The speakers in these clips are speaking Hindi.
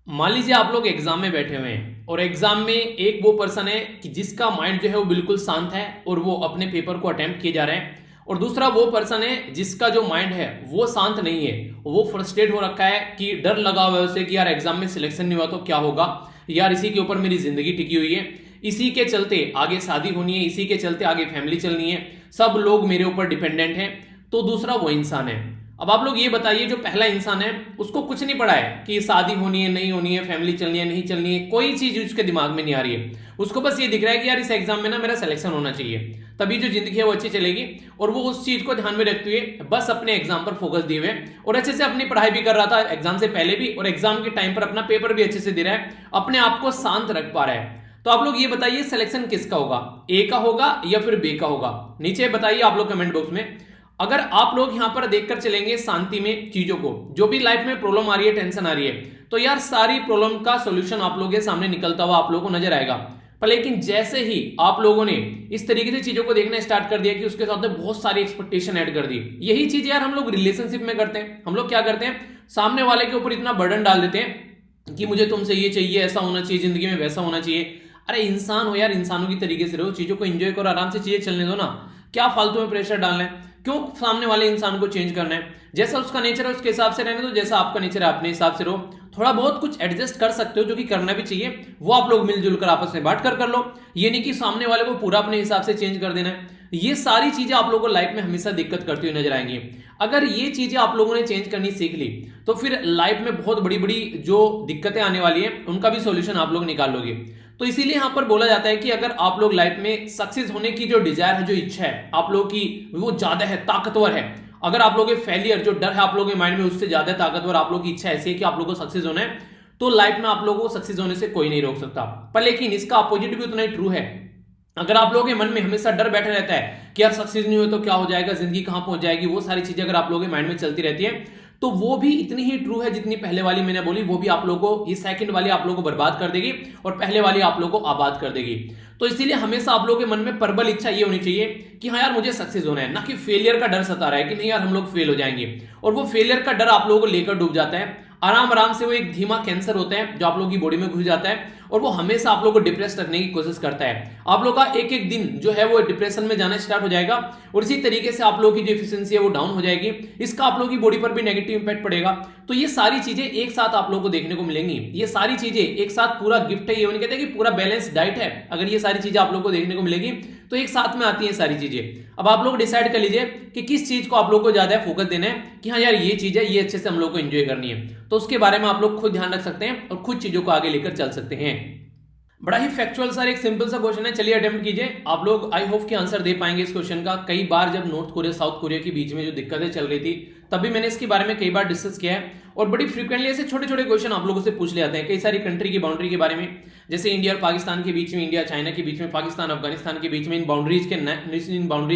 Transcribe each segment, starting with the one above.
मान लीजिए आप लोग एग्जाम में बैठे हुए हैं और एग्जाम में एक वो पर्सन है कि जिसका माइंड जो है वो बिल्कुल शांत है और वो अपने पेपर को अटेम्प्ट किए जा रहे हैं, और दूसरा वो पर्सन है जिसका जो माइंड है वो शांत नहीं है, वो फ्रस्ट्रेट हो रखा है कि डर लगा हुआ है उसे कि यार एग्जाम में सिलेक्शन नहीं हुआ तो क्या होगा, यार इसी के ऊपर मेरी जिंदगी टिकी हुई है, इसी के चलते आगे शादी होनी है, इसी के चलते आगे फैमिली चलनी है, सब लोग मेरे ऊपर डिपेंडेंट हैं। तो दूसरा वो इंसान है। अब आप लोग ये बताइए, जो पहला इंसान है उसको कुछ नहीं पड़ा है कि शादी होनी है नहीं होनी है, फैमिली चलनी है नहीं चलनी है, कोई चीज उसके दिमाग में नहीं आ रही है। उसको बस ये दिख रहा है कि यार इस एग्जाम में ना मेरा सिलेक्शन होना चाहिए, तभी जो जिंदगी है वो अच्छी चलेगी। और वो उस चीज को ध्यान में रखते हुए बस अपने एग्जाम पर फोकस दिए हुए और अच्छे से अपनी पढ़ाई भी कर रहा था एग्जाम से पहले भी, और एग्जाम के टाइम पर अपना पेपर भी अच्छे से दे रहा है, अपने आप को शांत रख पा रहा है। तो आप लोग ये बताइए सिलेक्शन किसका होगा, ए का होगा या फिर बी का होगा? नीचे बताइए आप लोग कमेंट बॉक्स में। अगर आप लोग यहां पर देखकर चलेंगे शांति में चीजों को, जो भी लाइफ में प्रॉब्लम आ रही है, टेंशन आ रही है, तो यार सारी प्रॉब्लम का सॉल्यूशन आप लोगों के सामने निकलता हुआ आप लोगों को नजर आएगा। पर लेकिन जैसे ही आप लोगों ने इस तरीके से चीजों को देखना स्टार्ट कर दिया कि उसके साथ में बहुत सारी एक्सपेक्टेशन ऐड कर दी, यही चीज यार हम लोग रिलेशनशिप में करते हैं। हम लोग क्या करते हैं, सामने वाले के ऊपर इतना बर्डन डाल देते हैं कि मुझे तुमसे ये चाहिए, ऐसा होना चाहिए, जिंदगी में वैसा होना चाहिए। अरे इंसान हो यार, इंसानों की तरीके से रहो, चीजों को एंजॉय करो, आराम से चीजें चलने दो ना, क्या फालतू में प्रेशर डालना है, क्यों सामने वाले इंसान को चेंज करना है? जैसा उसका नेचर है उसके हिसाब से रहने दो, जैसा आपका नेचर है अपने हिसाब से रहो। थोड़ा बहुत कुछ एडजस्ट कर सकते हो, जो कि करना भी चाहिए, वो आप लोग मिलजुल कर आपस में बांट कर लो। ये नहीं कि सामने वाले को पूरा अपने हिसाब से चेंज कर देना है। ये सारी चीजें आप लोगों को लाइफ में हमेशा दिक्कत करती हुई नजर आएंगी। अगर ये चीजें आप लोगों ने चेंज करनी सीख ली तो फिर लाइफ में बहुत बड़ी बड़ी जो दिक्कतें आने वाली है उनका भी सॉल्यूशन आप लोग निकाल लोगे। तो इसीलिए यहां पर बोला जाता है कि अगर आप लोग लाइफ में सक्सेस होने की जो डिजायर है, जो इच्छा है आप लोगों की, वो ज्यादा है, ताकतवर है। अगर आप लोगों के फेलियर जो डर है आप लोगों के माइंड में, उससे ज्यादा ताकतवर आप लोगों की इच्छा ऐसी है कि आप लोगों को सक्सेस होना है, तो लाइफ में आप लोगों को सक्सेस होने से कोई नहीं रोक सकता। पर लेकिन इसका अपोजिट भी उतना ही ट्रू है। अगर आप लोगों के मन में हमेशा डर बैठा रहता है कि यार सक्सेस नहीं हो तो क्या हो जाएगा, जिंदगी कहां पहुंच जाएगी, वो सारी चीजें अगर आप लोगों के माइंड में चलती रहती है, तो वो भी इतनी ही ट्रू है जितनी पहले वाली मैंने बोली, वो भी आप लोगों को, ये सेकंड वाली आप लोगों को बर्बाद कर देगी और पहले वाली आप लोगों को आबाद कर देगी। तो इसीलिए हमेशा आप लोगों के मन में प्रबल इच्छा ये होनी चाहिए कि हाँ यार मुझे सक्सेस होना है, ना कि फेलियर का डर सता रहा है कि नहीं यार हम लोग फेल हो जाएंगे। और वो फेलियर का डर आप लोगों को लेकर डूब जाता है, आराम आराम से वो एक धीमा कैंसर होता है जो आप लोगों की बॉडी में घुस जाता है, और वो हमेशा आप लोग को डिप्रेस रखने की कोशिश करता है। आप लोग का एक एक दिन जो है वो डिप्रेशन में जाना स्टार्ट हो जाएगा, और इसी तरीके से आप लोगों की जो एफिशिएंसी है वो डाउन हो जाएगी। इसका आप लोगों की बॉडी पर भी नेगेटिव इंपैक्ट पड़ेगा। तो ये सारी चीजें एक साथ आप लोगों को देखने को मिलेंगी। ये सारी चीजें एक साथ पूरा गिफ्ट है, ये नहीं कहते कि पूरा बैलेंस डाइट है। अगर ये सारी चीजें आप लोगों को देखने को मिलेगी तो एक साथ में आती है सारी चीजें। अब आप लोग डिसाइड कर लीजिए कि किस चीज को आप लोग को ज्यादा फोकस देना है, कि हाँ यार ये चीज है, ये अच्छे से हम लोग को एंजॉय करनी है। तो उसके बारे में आप लोग खुद ध्यान रख सकते हैं और खुद चीजों को आगे लेकर चल सकते हैं। बड़ा ही फैक्चुअल सर एक सिंपल सा क्वेश्चन है, चलिए अटेम्प्ट कीजिए। आप लोग आई होप कि आंसर दे पाएंगे इस क्वेश्चन का। कई बार जब नॉर्थ कोरिया साउथ कोरिया के बीच में जो दिक्कतें चल रही थी, तभी मैंने इसके बारे में कई बार डिस्कस किया है, और बड़ी फ्रीक्वेंटली ऐसे छोटे छोटे क्वेश्चन आप लोगों से पूछ ले जाते हैं कई सारी कंट्री की बाउंड्री के बारे में, जैसे इंडिया और पाकिस्तान के बीच में, इंडिया चाइना के बीच में, पाकिस्तान अफगानिस्तान के बीच में, इन बाउंड्रीज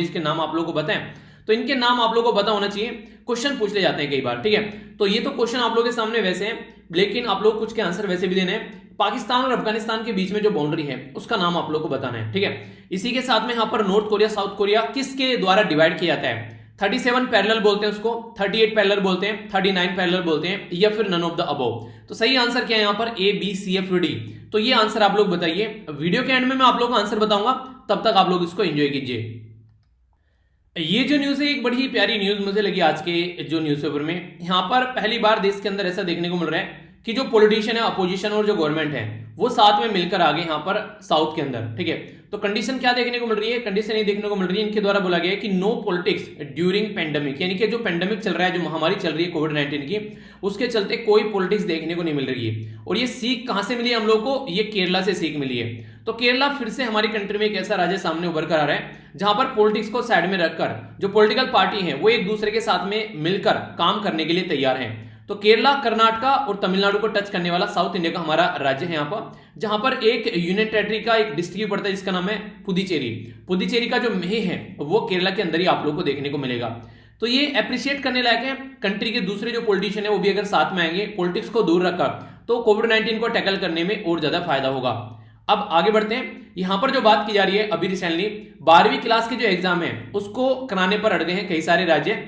के नाम आप लोगों को बताएं, तो इनके नाम आप लोगों को पता होना चाहिए। क्वेश्चन पूछ ले जाते हैं कई बार, ठीक है। तो ये तो क्वेश्चन आप लोगों के सामने वैसे हैं, लेकिन आप लोग कुछ के आंसर वैसे भी देने हैं। पाकिस्तान और अफगानिस्तान के बीच में जो बाउंड्री है उसका नाम आप लोग को बताना है, ठीक है। इसी के साथ में यहां पर नॉर्थ कोरिया साउथ कोरिया किसके द्वारा डिवाइड किया जाता है? 37 पैरेलल बोलते हैं उसको, 38 पैरेलल बोलते हैं, 39 पैरेलल बोलते हैं, या फिर नन ऑफ द अबव। तो सही आंसर क्या है यहां पर? A B C F D. तो ये आंसर आप लोग बताइए। वीडियो के एंड में मैं आप लोग को आंसर बताऊंगा, तब तक आप लोग इसको एंजॉय कीजिए। ये जो न्यूज है एक बड़ी ही प्यारी न्यूज मुझे लगी आज के जो न्यूज़पेपर में। यहां पर पहली बार देश के अंदर ऐसा देखने को मिल रहा है कि जो पॉलिटिशियन है, अपोजिशन और जो गवर्नमेंट है, वो साथ में मिलकर आगे यहां पर साउथ के अंदर, ठीक है। तो कंडीशन क्या देखने को मिल रही है? कंडीशन ये देखने को मिल रही है, इनके द्वारा बोला गया है कि नो पॉलिटिक्स ड्यूरिंग पेंडेमिक, यानी कि जो पेंडेमिक चल रहा है, जो महामारी चल रही है कोविड-19 की, उसके चलते कोई पॉलिटिक्स देखने को नहीं मिल रही है। और ये सीख कहां से मिली है हम लोग को? ये केरला से सीख मिली है। तो केरला फिर से हमारी कंट्री में एक ऐसा राज्य सामने उभर कर आ रहा है जहां पर पॉलिटिक्स को साइड में रखकर जो पॉलिटिकल पार्टी है वो एक दूसरे के साथ में मिलकर काम करने के लिए तैयार हैं। तो केरला, कर्नाटका और तमिलनाडु को टच करने वाला साउथ इंडिया का हमारा राज्य है यहाँ पर, जहां पर एक यूनियन टेरिटरी का एक डिस्ट्रिक्ट पड़ता है जिसका नाम है पुदुचेरी। पुदुचेरी का जो मेह है वो केरला के अंदर ही आप लोग को देखने को मिलेगा। तो ये अप्रिशिएट करने लायक है। कंट्री के दूसरे जो पॉलिटिशियन है वो भी अगर साथ में आएंगे, पॉलिटिक्स को दूर रखकर, तो कोविड-19 को टैकल करने में और ज्यादा फायदा होगा। अब आगे बढ़ते हैं। यहां पर जो बात की जा रही है, अभी रिसेंटली 12वीं क्लास के जो एग्जाम है उसको कराने पर अड़ गए हैं कई सारे राज्य।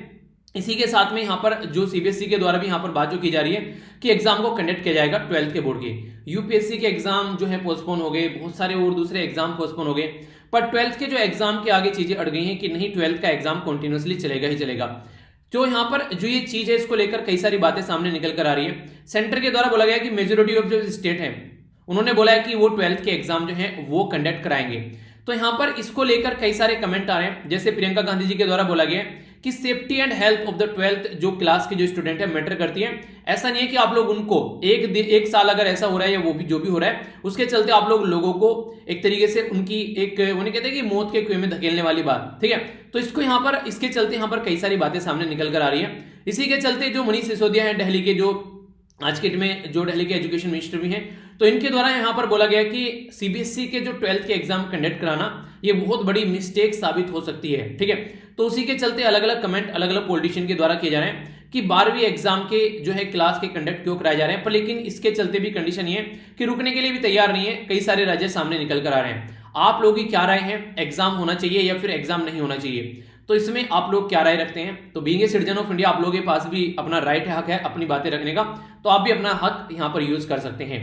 इसी के साथ में यहाँ पर जो सीबीएसई के द्वारा भी यहाँ पर बात जो की जा रही है कि एग्जाम को कंडक्ट किया जाएगा 12th के बोर्ड के। यूपीएससी के एग्जाम जो है पोस्टपोन हो गए, बहुत सारे और दूसरे एग्जाम पोस्टपोन हो गए, पर 12th के जो एग्जाम के आगे चीजें अड़ गई हैं कि नहीं 12th का एग्जाम कंटिन्यूअसली चलेगा ही चलेगा। तो यहाँ पर जो ये चीज है इसको लेकर कई सारी बातें सामने निकल कर आ रही है। सेंटर के द्वारा बोला गया कि मेजोरिटी ऑफ जो स्टेट है उन्होंने बोला है कि वो 12th के एग्जाम जो है वो कंडक्ट कराएंगे। तो यहाँ पर इसको लेकर कई सारे कमेंट आ रहे हैं, जैसे प्रियंका गांधी जी के द्वारा बोला गया कि safety and health of the 12th जो क्लास के जो स्टूडेंट है मैटर करती है। ऐसा नहीं है कि आप लोग उनको एक साल अगर ऐसा हो रहा है या वो भी जो भी हो रहा है उसके चलते आप लोगों को एक तरीके से उनकी एक उन्हें कहते हैं कि मौत के कुएं में धकेलने वाली बात, ठीक है। तो इसको यहाँ पर इसके चलते यहाँ पर कई सारी बातें सामने निकल कर आ रही है। इसी के चलते जो मनीष सिसोदिया है दिल्ली के जो आज के डेट में जो दिल्ली के एजुकेशन मिनिस्टर भी हैं, तो इनके द्वारा यहाँ पर बोला गया कि सीबीएसई के जो 12th के एग्जाम कंडक्ट कराना ये बहुत बड़ी मिस्टेक साबित हो सकती है, ठीक है। तो उसी के चलते अलग अलग कमेंट अलग अलग पॉलिटिशियन के द्वारा किए जा रहे हैं कि 12वीं एग्जाम के जो है क्लास के कंडक्ट क्यों कराए जा रहे हैं, पर लेकिन इसके चलते भी कंडीशन ये है कि रुकने के लिए भी तैयार नहीं है। कई सारे राज्य सामने निकल कर आ रहे हैं। आप लोगों की क्या राय है, एग्जाम होना चाहिए या फिर एग्जाम नहीं होना चाहिए, तो इसमें आप लोग क्या राय रखते हैं? तो being a citizen of India आप लोगों के पास भी अपना राइट है, हक है अपनी बातें रखने का, तो आप भी अपना हक यहाँ पर यूज कर सकते हैं।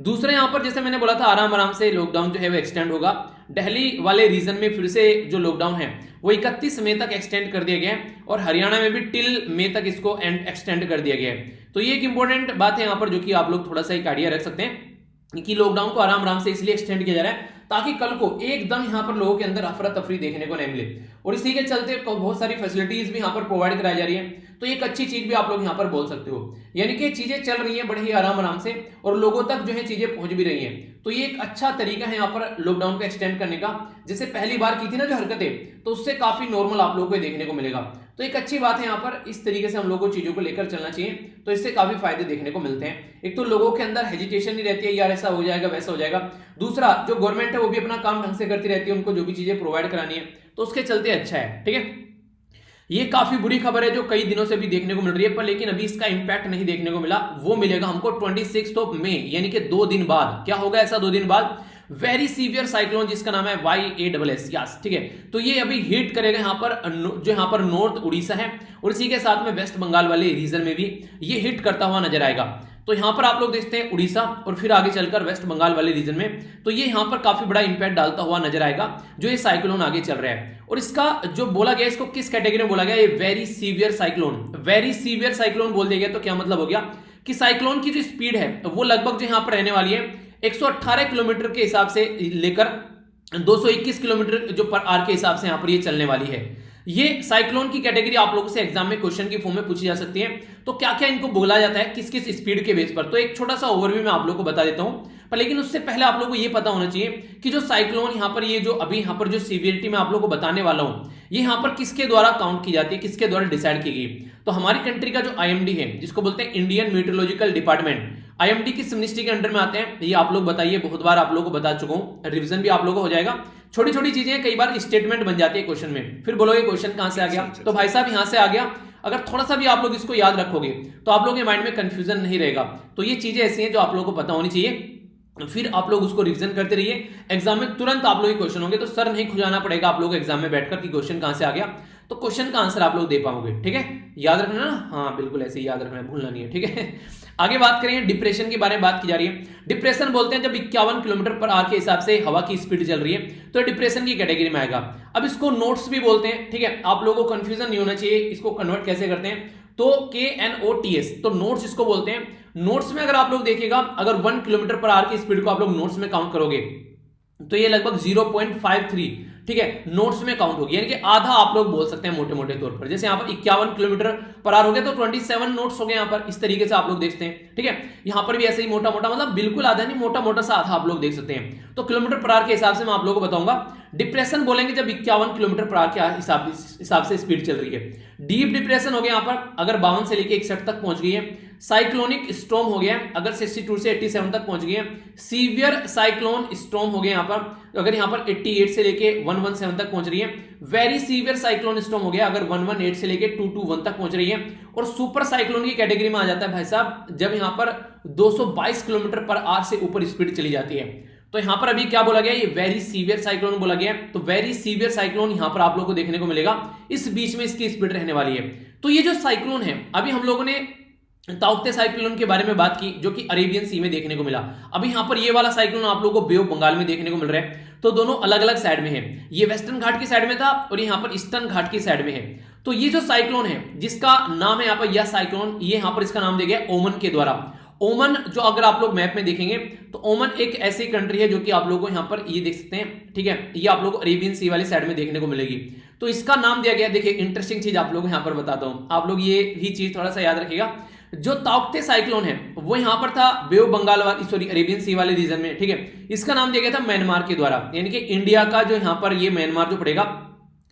दूसरा यहाँ पर जैसे मैंने बोला था आराम से लॉकडाउन जो है वो एक्सटेंड होगा। दिल्ली वाले रीजन में फिर से जो लॉकडाउन है वो 31 मई तक एक्सटेंड कर दिया गया है और हरियाणा में भी टिल मई तक इसको एक्सटेंड कर दिया गया है। तो ये एक इंपॉर्टेंट बात है यहाँ पर जो कि आप लोग थोड़ा सा एक आइडिया रख सकते हैं कि लॉकडाउन को आराम से इसलिए एक्सटेंड किया जा रहा है ताकि कल को एकदम यहाँ पर लोगों के अंदर अफरा तफरी देखने को नहीं मिले, और इसी के चलते बहुत सारी फैसिलिटीज भी यहाँ पर प्रोवाइड कराई जा रही है। तो एक अच्छी चीज भी आप लोग यहाँ पर बोल सकते हो, यानी कि चीजें चल रही हैं बड़े ही आराम से और लोगों तक जो है चीजें पहुंच भी रही हैं। तो ये एक अच्छा तरीका है यहाँ पर लॉकडाउन को एक्सटेंड करने का। जैसे पहली बार की थी ना जो हरकतें, तो उससे काफी नॉर्मल आप लोगों को देखने को मिलेगा। तो एक अच्छी बात है यहाँ पर, इस तरीके से हम लोगों को चीजों को लेकर चलना चाहिए, तो इससे काफी फायदे देखने को मिलते हैं। एक तो लोगों के अंदर हेजिटेशन नहीं रहती है यार ऐसा हो जाएगा वैसा हो जाएगा। दूसरा जो गवर्नमेंट है वो भी अपना काम ढंग से करती रहती है, उनको जो भी चीजें प्रोवाइड करानी है, तो उसके चलते अच्छा है, ठीक है। ये काफी बुरी खबर है जो कई दिनों से भी देखने को मिल रही है, पर लेकिन अभी इसका इंपैक्ट नहीं देखने को मिला। वो मिलेगा हमको 26 मई यानी कि 2 दिन बाद। क्या होगा ऐसा 2 दिन बाद? वेरी सीवियर साइक्लोन जिसका नाम है YASS, यस, ठीक है। तो ये अभी हिट करेगा यहाँ पर जो यहाँ पर नॉर्थ उड़ीसा है और इसी के साथ में वेस्ट बंगाल वाले रीजन में भी ये हिट करता हुआ नजर आएगा। तो यहाँ पर आप लोग देखते हैं उड़ीसा और फिर आगे चलकर वेस्ट बंगाल वाले रीजन में, तो ये यहाँ पर काफी बड़ा इंपैक्ट डालता हुआ नजर आएगा जो ये साइक्लोन आगे चल रहा है। और इसका जो बोला गया इसको किस कैटेगरी में बोला गया? ये very severe cyclone. Very severe cyclone बोल दिया गया तो क्या मतलब हो गया कि साइक्लोन की जो स्पीड है वो लगभग जो यहाँ पर रहने वाली है 118 किलोमीटर के हिसाब से लेकर 221 किलोमीटर जो पर आवर के हिसाब से यहाँ पर ये चलने वाली है। ये साइक्लोन की कैटेगरी आप लोगों से एग्जाम में क्वेश्चन की फॉर्म में पूछी जा सकती है। तो क्या क्या इनको बोला जाता है किस किस स्पीड के बेस पर, तो एक छोटा सा ओवरव्यू मैं आप लोगों को बता देता हूं। पर लेकिन उससे पहले आप लोगों को ये पता होना चाहिए कि जो साइक्लोन यहाँ पर ये जो अभी यहाँ पर जो सीवियरिटी मैं आप लोगों को बताने वाला हूं ये यहाँ पर किसके द्वारा काउंट की जाती है, किसके द्वारा डिसाइड की गई? तो हमारी कंट्री का जो IMD है जिसको बोलते हैं इंडियन मीटरोलॉजिकल डिपार्टमेंट, IMD किस मिनिस्ट्री के अंडर में आते हैं ये आप लोग बताइए। बहुत बार आप लोगों को बता चुका हूं, रिवीजन भी आप लोगों को हो जाएगा। छोटी छोटी चीजें कई बार स्टेटमेंट बन जाती है क्वेश्चन में, फिर बोलोगे क्वेश्चन कहां से आ गया, तो भाई साहब यहां से आ गया। अगर थोड़ा सा भी आप लोग इसको याद रखोगे तो आप लोगों के माइंड में कंफ्यूजन नहीं रहेगा। तो ये चीजें ऐसी हैं जो आप लोगों को पता होनी चाहिए, फिर आप लोग उसको रिवीजन करते रहिए। एग्जाम में तुरंत आप लोग के क्वेश्चन होंगे तो सर नहीं खुजाना पड़ेगा आप लोगों को एग्जाम में बैठकर कि क्वेश्चन कहां से आ गया, तो क्वेश्चन का आंसर आप लोग दे पाओगे, ठीक है। याद रखना ना, हाँ बिल्कुल ऐसे ही याद रखना है, भूलना नहीं है, ठीक है। आगे बात करेंगे डिप्रेशन के बारे में बात की जा रही है। डिप्रेशन बोलते हैं जब 51 किलोमीटर पर आवर के हिसाब से हवा की स्पीड चल रही है तो डिप्रेशन की कैटेगरी में आएगा। अब इसको नोट्स भी बोलते हैं, ठीक है। आप लोगों को कंफ्यूजन नहीं होना चाहिए, इसको कन्वर्ट कैसे करते हैं, तो KNOTS, तो नोट्स इसको बोलते हैं। नोट्स में अगर आप लोग देखिएगा अगर 1 किलोमीटर पर आवर की स्पीड को आप लोग नोट्स में काउंट करोगे तो ये लगभग 0.53, ठीक है, नोट्स में काउंट होगी, यानी कि आधा आप लोग बोल सकते हैं मोटे मोटे तौर पर। जैसे यहाँ पर 51 किलोमीटर पर आवर हो गया तो 27 नोट्स हो गए यहाँ पर, इस तरीके से आप लोग देखते हैं, ठीक है। यहाँ पर भी ऐसे ही मोटा मोटा, मतलब बिल्कुल आधा नहीं, मोटा मोटा सा आधा आप लोग देख सकते हैं। तो किलोमीटर पर आवर के हिसाब से मैं आप लोगों को बताऊंगा। डिप्रेशन बोलेंगे जब 51 किलोमीटर पर आवर के हिसाब से स्पीड चल रही है। डीप डिप्रेशन हो गया यहाँ पर अगर 52 से लेकर 61 तक पहुंच गई है। साइक्लोनिक स्टॉर्म हो गया अगर 62 से 87 तक पहुंच गई है। सीवियर साइक्लोन स्टॉर्म हो गया यहाँ पर अगर यहाँ पर 88 से लेके 117 तक पहुंच रही है। वेरी सीवियर साइक्लोन स्टॉर्म हो गया अगर 118 से लेके 221 तक पहुंच रही है। और सुपर साइक्लोन की कैटेगरी में आ जाता है भाई साहब जब यहाँ पर 222 किलोमीटर पर आवर से ऊपर स्पीड चली जाती है। तो यहां पर अभी क्या बोला गया, ये वेरी सीवियर साइक्लोन बोला गया। तो वेरी सीवियर साइक्लोन यहां पर आप लोगों को देखने को मिलेगा, इस बीच में इसकी स्पीड रहने वाली है। तो ये जो साइक्लोन है, अभी हम लोगों ने ताउते साइक्लोन के बारे में बात की जो कि अरेबियन सी में देखने को मिला। अभी यहां पर ये वाला साइक्लोन आप लोगों को बे ऑफ बंगाल में देखने को मिल रहा है। तो दोनों अलग अलग साइड में है, ये वेस्टर्न घाट की साइड में था और यहां पर ईस्टर्न घाट की साइड में है। तो ये जो साइक्लोन है जिसका नाम है यहां पर यह साइक्लोन, ये यहां पर इसका नाम दिया गया ओमन के द्वारा। ओमन जो अगर आप लोग मैप में देखेंगे तो ओमन एक ऐसी कंट्री है जो कि आप लोगों को यहां पर ये देख सकते हैं, ठीक है, ये आप लोगों को अरेबियन सी वाली साइड में देखने को मिलेगी। तो इसका नाम दिया गया, देखिए इंटरेस्टिंग चीज आप लोगों को यहां पर बताता हूं, आप लोग ये भी चीज थोड़ा सा याद रखिएगा। जो ताउते साइक्लोन है वो यहां पर था बे ऑफ बंगाल वाली, सॉरी अरेबियन सी वाले रीजन में, ठीक है। इसका नाम दिया गया था म्यांमार के द्वारा, यानी कि इंडिया का जो यहां पर ये म्यांमार जो पड़ेगा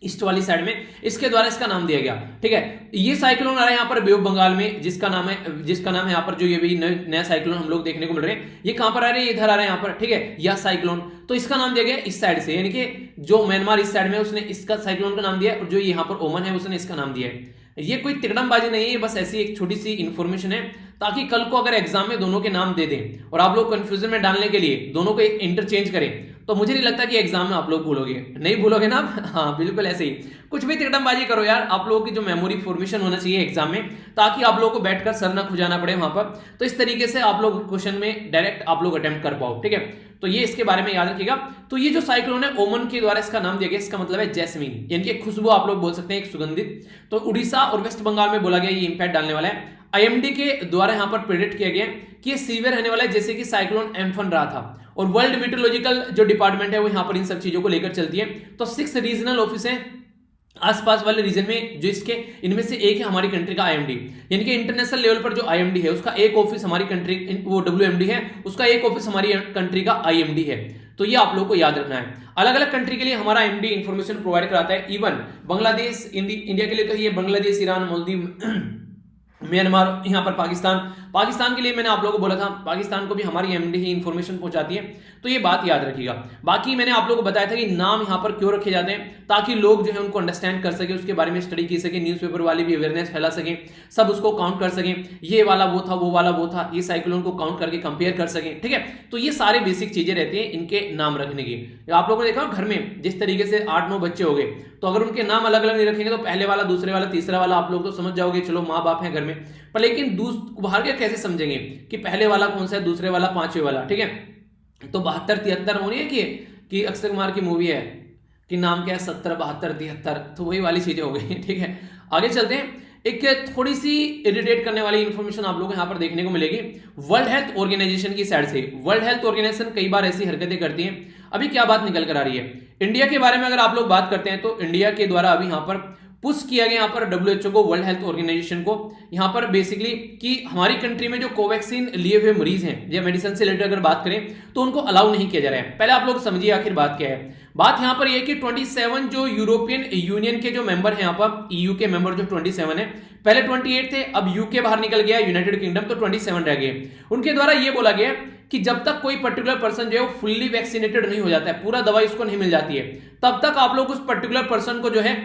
ईस्ट वाली साइड में, इसके द्वारा इसका नाम दिया गया, ठीक है। ये साइक्लोन आ रहा है यहाँ पर बे ऑफ बंगाल में, जिसका नाम है यहाँ पर जो ये भी नया साइक्लोन हम लोग देखने को मिल रहे हैं, ये कहां पर आ रहे हैं, इधर आ रहे हैं यहाँ पर, ठीक है, यह साइक्लोन। तो इसका नाम दिया गया इस साइड से, यानी कि जो म्यांमार इस साइड में उसने इसका साइक्लोन का नाम दिया और जो यहाँ पर ओमन है उसने इसका नाम दिया है। ये कोई तिकड़मबाजी नहीं है, बस ऐसी एक छोटी सी इंफॉर्मेशन है ताकि कल को अगर एग्जाम में दोनों के नाम दे दें और आप लोग कंफ्यूजन में डालने के लिए दोनों को इंटरचेंज करें, तो मुझे नहीं लगता कि एग्जाम में आप लोग भूलोगे, नहीं भूलोगे ना आप? हाँ बिल्कुल ऐसे ही, कुछ भी तिकड़मबाजी करो यार, आप लोगों की जो मेमोरी फॉर्मेशन होना चाहिए एग्जाम में, ताकि आप लोगों को बैठकर सर ना खुजाना पड़े वहां पर। तो इस तरीके से आप लोग क्वेश्चन में डायरेक्ट आप लोग अटेम्प्ट कर पाओ, ठीक है। तो ये इसके बारे में याद रखिएगा। तो ये जो साइक्लोन है ओमन के द्वारा इसका नाम दिया गया, इसका मतलब है जैस्मीन, यानी कि खुशबू आप लोग बोल सकते हैं, एक सुगंधित। तो उड़ीसा और वेस्ट बंगाल में बोला गया ये इंपैक्ट डालने वाला है। आईएमडी के द्वारा यहां पर प्रेडिक्ट किया गया कि ये सीवियर रहने वाला है, जैसे कि साइक्लोन एम्फन रहा था। और वर्ल्ड मीटरोलॉजिकल जो डिपार्टमेंट है वो यहां पर इन सब चीजों को लेकर चलती है। तो 6 रीजनल ऑफिस हैं आसपास वाले रीजन में, जो इसके इनमें से एक है हमारी कंट्री का आईएमडी, यानी कि इंटरनेशनल लेवल पर जो आईएमडी है उसका एक ऑफिस हमारी कंट्री वो डब्ल्यूएमडी है, उसका एक ऑफिस हमारी कंट्री का आईएमडी है। तो ये आप लोगों को याद रखना है। अलग अलग कंट्री के लिए हमारा आईएमडी इंफॉर्मेशन प्रोवाइड कराता है। इवन बांग्लादेश, इंडिया के लिए तो ये बांग्लादेश, ईरान, मालदीव, म्यांमार, यहाँ पर पाकिस्तान के लिए मैंने आप लोगों को बोला था, पाकिस्तान को भी हमारी आईएमडी ही इंफॉर्मेशन पहुंचाती है। तो ये बात याद रखिएगा। बाकी मैंने आप लोगों को बताया था कि नाम यहाँ पर क्यों रखे जाते हैं, ताकि लोग जो है उनको अंडरस्टैंड कर सके, उसके बारे में स्टडी की सके, न्यूज़पेपर वाले भी अवेयरनेस फैला सके, सब उसको काउंट कर सकें, ये वाला वो था, वो वाला वो था, ये साइक्लोन को काउंट करके कंपेयर कर सकें, ठीक है। तो ये सारे बेसिक चीजें रहती हैं इनके नाम रखने की। आप लोगों ने देखा घर में जिस तरीके से 8-9 बच्चे हो गए, तो अगर उनके नाम अलग अलग नहीं रखेंगे तो पहले वाला, दूसरे वाला, तीसरा वाला आप लोग तो समझ जाओगे, चलो माँ बाप है घर में, पर लेकिन बाहर के कैसे समझेंगे कि पहले वाला कौन सा है, दूसरे वाला, पांचवें वाला, ठीक है। तो 72-73 होनी है कि अक्षय कुमार की मूवी है कि नाम क्या है, 70, 72, 73, तो वही वाली चीजें हो गई, ठीक है। आगे चलते हैं। एक थोड़ी सी इरिटेट करने वाली इंफॉर्मेशन आप लोगों को यहां पर देखने को मिलेगी वर्ल्ड हेल्थ ऑर्गेनाइजेशन की साइड से। वर्ल्ड हेल्थ ऑर्गेनाइजेशन कई बार ऐसी हरकतें करती है। अभी क्या बात निकल कर आ रही है, इंडिया के बारे में अगर आप लोग बात करते हैं तो इंडिया के द्वारा अभी यहां पर पुश किया गया यहाँ पर डब्ल्यूएचओ को, वर्ल्ड हेल्थ ऑर्गेनाइजेशन को, यहाँ पर बेसिकली कि हमारी कंट्री में जो कोवैक्सीन लिए हुए मरीज हैं या मेडिसिन से रिलेटेड अगर बात करें तो उनको अलाउ नहीं किया जा रहा है। पहले आप लोग समझिए आखिर बात क्या है। बात यहाँ पर यह कि 27 जो यूरोपियन यूनियन के जो मेंबर हैं, यहाँ पर ईयू के मेंबर जो 27 है, पहले 28 थे, अब यूके बाहर निकल गया, यूनाइटेड किंगडम, तो 27 रह गए। उनके द्वारा यह बोला गया कि जब तक कोई पर्टिकुलर पर्सन जो है वो फुल्ली वैक्सीनेटेड नहीं हो जाता है, पूरा दवाई उसको नहीं मिल जाती है, तब तक आप लोग उस पर्टिकुलर पर्सन को जो है,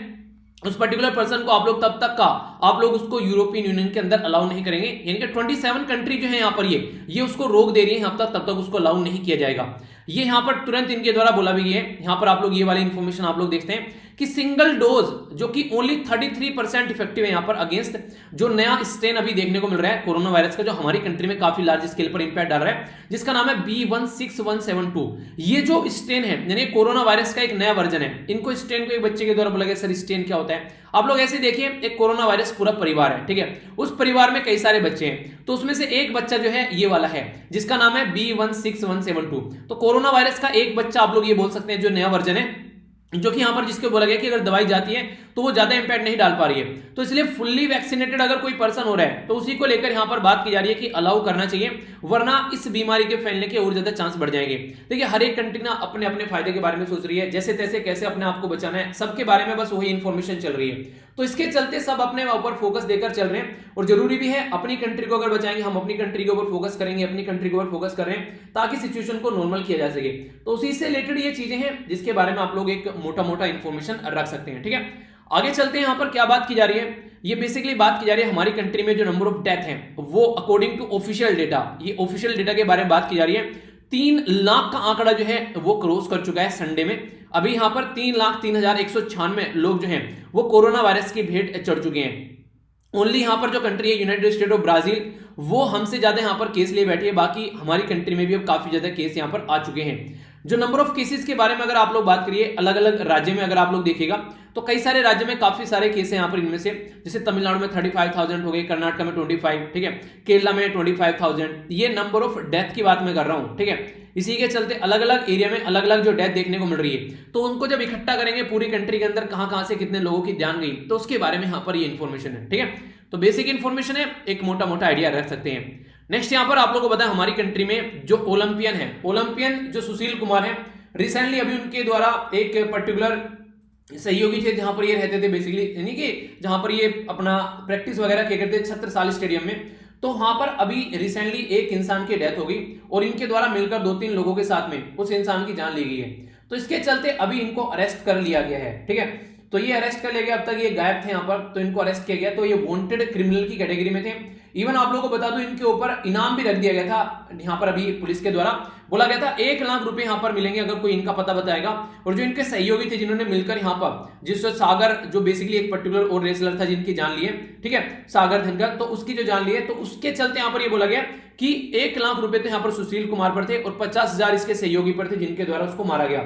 उस पर्टिकुलर पर्सन को आप लोग तब तक का आप लोग उसको यूरोपियन यूनियन के अंदर अलाउ नहीं करेंगे। यानी कि 27 कंट्री जो है यहाँ पर ये उसको रोक दे रही है, तब तक उसको अलाउ नहीं किया जाएगा। ये यहाँ पर तुरंत इनके द्वारा बोला भी है। यहाँ पर आप लोग ये वाली इंफॉर्मेशन आप लोग देखते हैं कि सिंगल डोज जो कि ओनली 33% इफेक्टिव है यहाँ पर अगेंस्ट जो नया स्ट्रेन अभी देखने को मिल रहा है कोरोना वायरस का, जो हमारी कंट्री में काफी लार्ज स्केल पर इंपैक्ट डाल रहा है, जिसका नाम है B16172। ये जो स्ट्रेन है यानी कोरोना वायरस का एक नया वर्जन है। इनको स्ट्रेन को एक बच्चे के द्वारा बोला गया, सर स्ट्रेन क्या होता है? आप लोग ऐसे देखिए, एक कोरोना वायरस पूरा परिवार है, ठीक है, उस परिवार में कई सारे बच्चे हैं, तो उसमें से एक बच्चा जो है ये वाला है जिसका नाम है B16172। तो कोरोना वायरस का एक बच्चा आप लोग ये बोल सकते हैं जो नया वर्जन है, जो कि यहां पर जिसके बोला गया कि अगर दवाई जाती है तो वो ज्यादा इंपैक्ट नहीं डाल पा रही है। तो इसलिए फुल्ली वैक्सीनेटेड अगर कोई पर्सन हो रहा है तो उसी को लेकर यहां पर बात की जा रही है कि अलाउ करना चाहिए, वरना इस बीमारी के फैलने के और ज्यादा चांस बढ़ जाएंगे। देखिए हर एक कंट्री ना अपने अपने फायदे के बारे में सोच रही है, जैसे तैसे कैसे अपने आप को बचाना है, सबके बारे में बस वही इंफॉर्मेशन चल रही है। तो इसके चलते सब अपने ऊपर फोकस देकर चल रहे हैं, और जरूरी भी है अपनी कंट्री को अगर बचाएंगे, हम अपनी कंट्री के ऊपर फोकस करेंगे, अपनी कंट्री के ऊपर फोकस कर रहे हैं ताकि सिचुएशन को नॉर्मल किया जा सके। तो उसी से रिलेटेड ये चीजें हैं जिसके बारे में आप लोग एक मोटा मोटा इंफॉर्मेशन रख सकते हैं, ठीक है। आगे चलते हैं। यहां पर क्या बात की जा रही है, ये बेसिकली बात की जा रही है हमारी कंट्री में जो नंबर ऑफ डेथ है वो अकॉर्डिंग टू ऑफिशियल डेटा, ये ऑफिशियल डेटा के बारे में बात की जा रही है 3 लाख का आंकड़ा जो है वो क्रॉस कर चुका है संडे में। अभी यहां पर 3,03,196 लोग जो हैं वो कोरोना वायरस की भेंट चढ़ चुके हैं। ओनली यहां पर जो कंट्री है यूनाइटेड स्टेट ऑफ ब्राजील, वो हमसे ज्यादा यहां पर केस लिए बैठी है। बाकी हमारी कंट्री में भी अब काफी ज्यादा केस यहां पर आ चुके हैं। जो नंबर ऑफ केसेस के बारे में अगर आप लोग बात करिए, अलग अलग राज्य में अगर आप लोग देखिएगा तो कई सारे राज्य में काफी सारे केस हैं यहां पर। इनमें से जैसे तमिलनाडु में 35,000 हो गए, कर्नाटक में 25, ठीक है, केरला में 25,000। ये नंबर ऑफ डेथ की बात मैं कर रहा हूं, ठीक है। इसी के चलते अलग अलग एरिया में अलग अलग जो डेथ देखने को मिल रही है, तो उनको जब इकट्ठा करेंगे पूरी कंट्री के अंदर कहां से कितने लोगों की जान गई, तो उसके बारे में यहां पर ये इंफॉर्मेशन है, ठीक है। तो बेसिक इंफॉर्मेशन है, एक मोटा मोटा आइडिया रख सकते हैं। नेक्स्ट यहां पर आप लोगों को पता है हमारी कंट्री में जो ओलंपियन है, ओलंपियन जो सुशील कुमार है, रिसेंटली अभी उनके द्वारा एक पर्टिकुलर सहयोगी थे जहां पर ये रहते थे बेसिकली, यानी कि जहां पर ये अपना प्रैक्टिस वगैरह किया करते थे छत्रसाल स्टेडियम में। तो वहां पर अभी रिसेंटली एक इंसान की डेथ हो गई और इनके द्वारा मिलकर 2-3 लोगों के साथ में उस इंसान की जान ली गई है। तो इसके चलते अभी इनको अरेस्ट कर लिया गया है, ठीक है। तो ये अरेस्ट कर लिया गया, अब तक ये गायब थे यहाँ पर, तो इनको अरेस्ट किया गया। तो ये वांटेड क्रिमिनल की कैटेगरी में थे। इवन आप लोगों को बता दूं इनके ऊपर इनाम भी रख दिया गया था, यहाँ पर अभी पुलिस के द्वारा बोला गया था 1 लाख रुपए यहाँ पर मिलेंगे अगर कोई इनका पता बताएगा। और जो इनके सहयोगी थे जिन्होंने मिलकर यहाँ पर, जिससे सागर जो बेसिकली एक पर्टिकुलर और रेसलर था जिनकी जान ली है, ठीक है, सागर धनगर, तो उसकी जो जान ली है, तो उसके चलते यहाँ पर ये बोला गया कि 1 लाख रुपए तो यहाँ पर सुशील कुमार पर थे और 50,000 इसके सहयोगी पर थे जिनके द्वारा उसको मारा गया।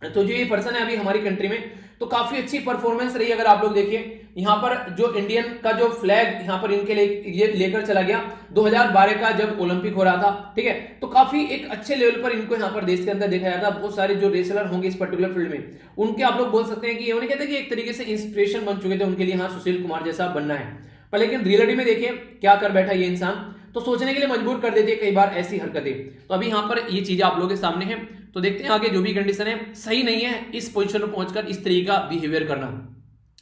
तो जो ये पर्सन है अभी हमारी कंट्री में, तो काफी अच्छी परफॉर्मेंस रही। अगर आप लोग देखिए यहां पर जो इंडियन का जो फ्लैग यहां पर इनके लिए ये लेकर चला गया 2012 का जब ओलंपिक हो रहा था, ठीक है। तो काफी एक अच्छे लेवल पर इनको यहां पर देश के अंदर देखा जाता है। बहुत सारे जो रेसलर होंगे इस पर्टिकुलर फील्ड में, उनके आप लोग बोल सकते हैं कि उन्हें कहते हैं कि एक तरीके से इंस्पिरेशन बन चुके थे उनके लिए, हाँ सुशील कुमार जैसा बनना है। पर लेकिन रियलिटी में देखिए क्या कर बैठा ये इंसान, तो सोचने के लिए मजबूर कर देती है कई बार ऐसी हरकतें। तो अभी यहां पर ये चीजें आप लोगों के सामने हैं, तो देखते हैं आगे। जो भी कंडीशन है सही नहीं है इस पोजीशन पर पहुंचकर इस तरीके का बिहेवियर करना।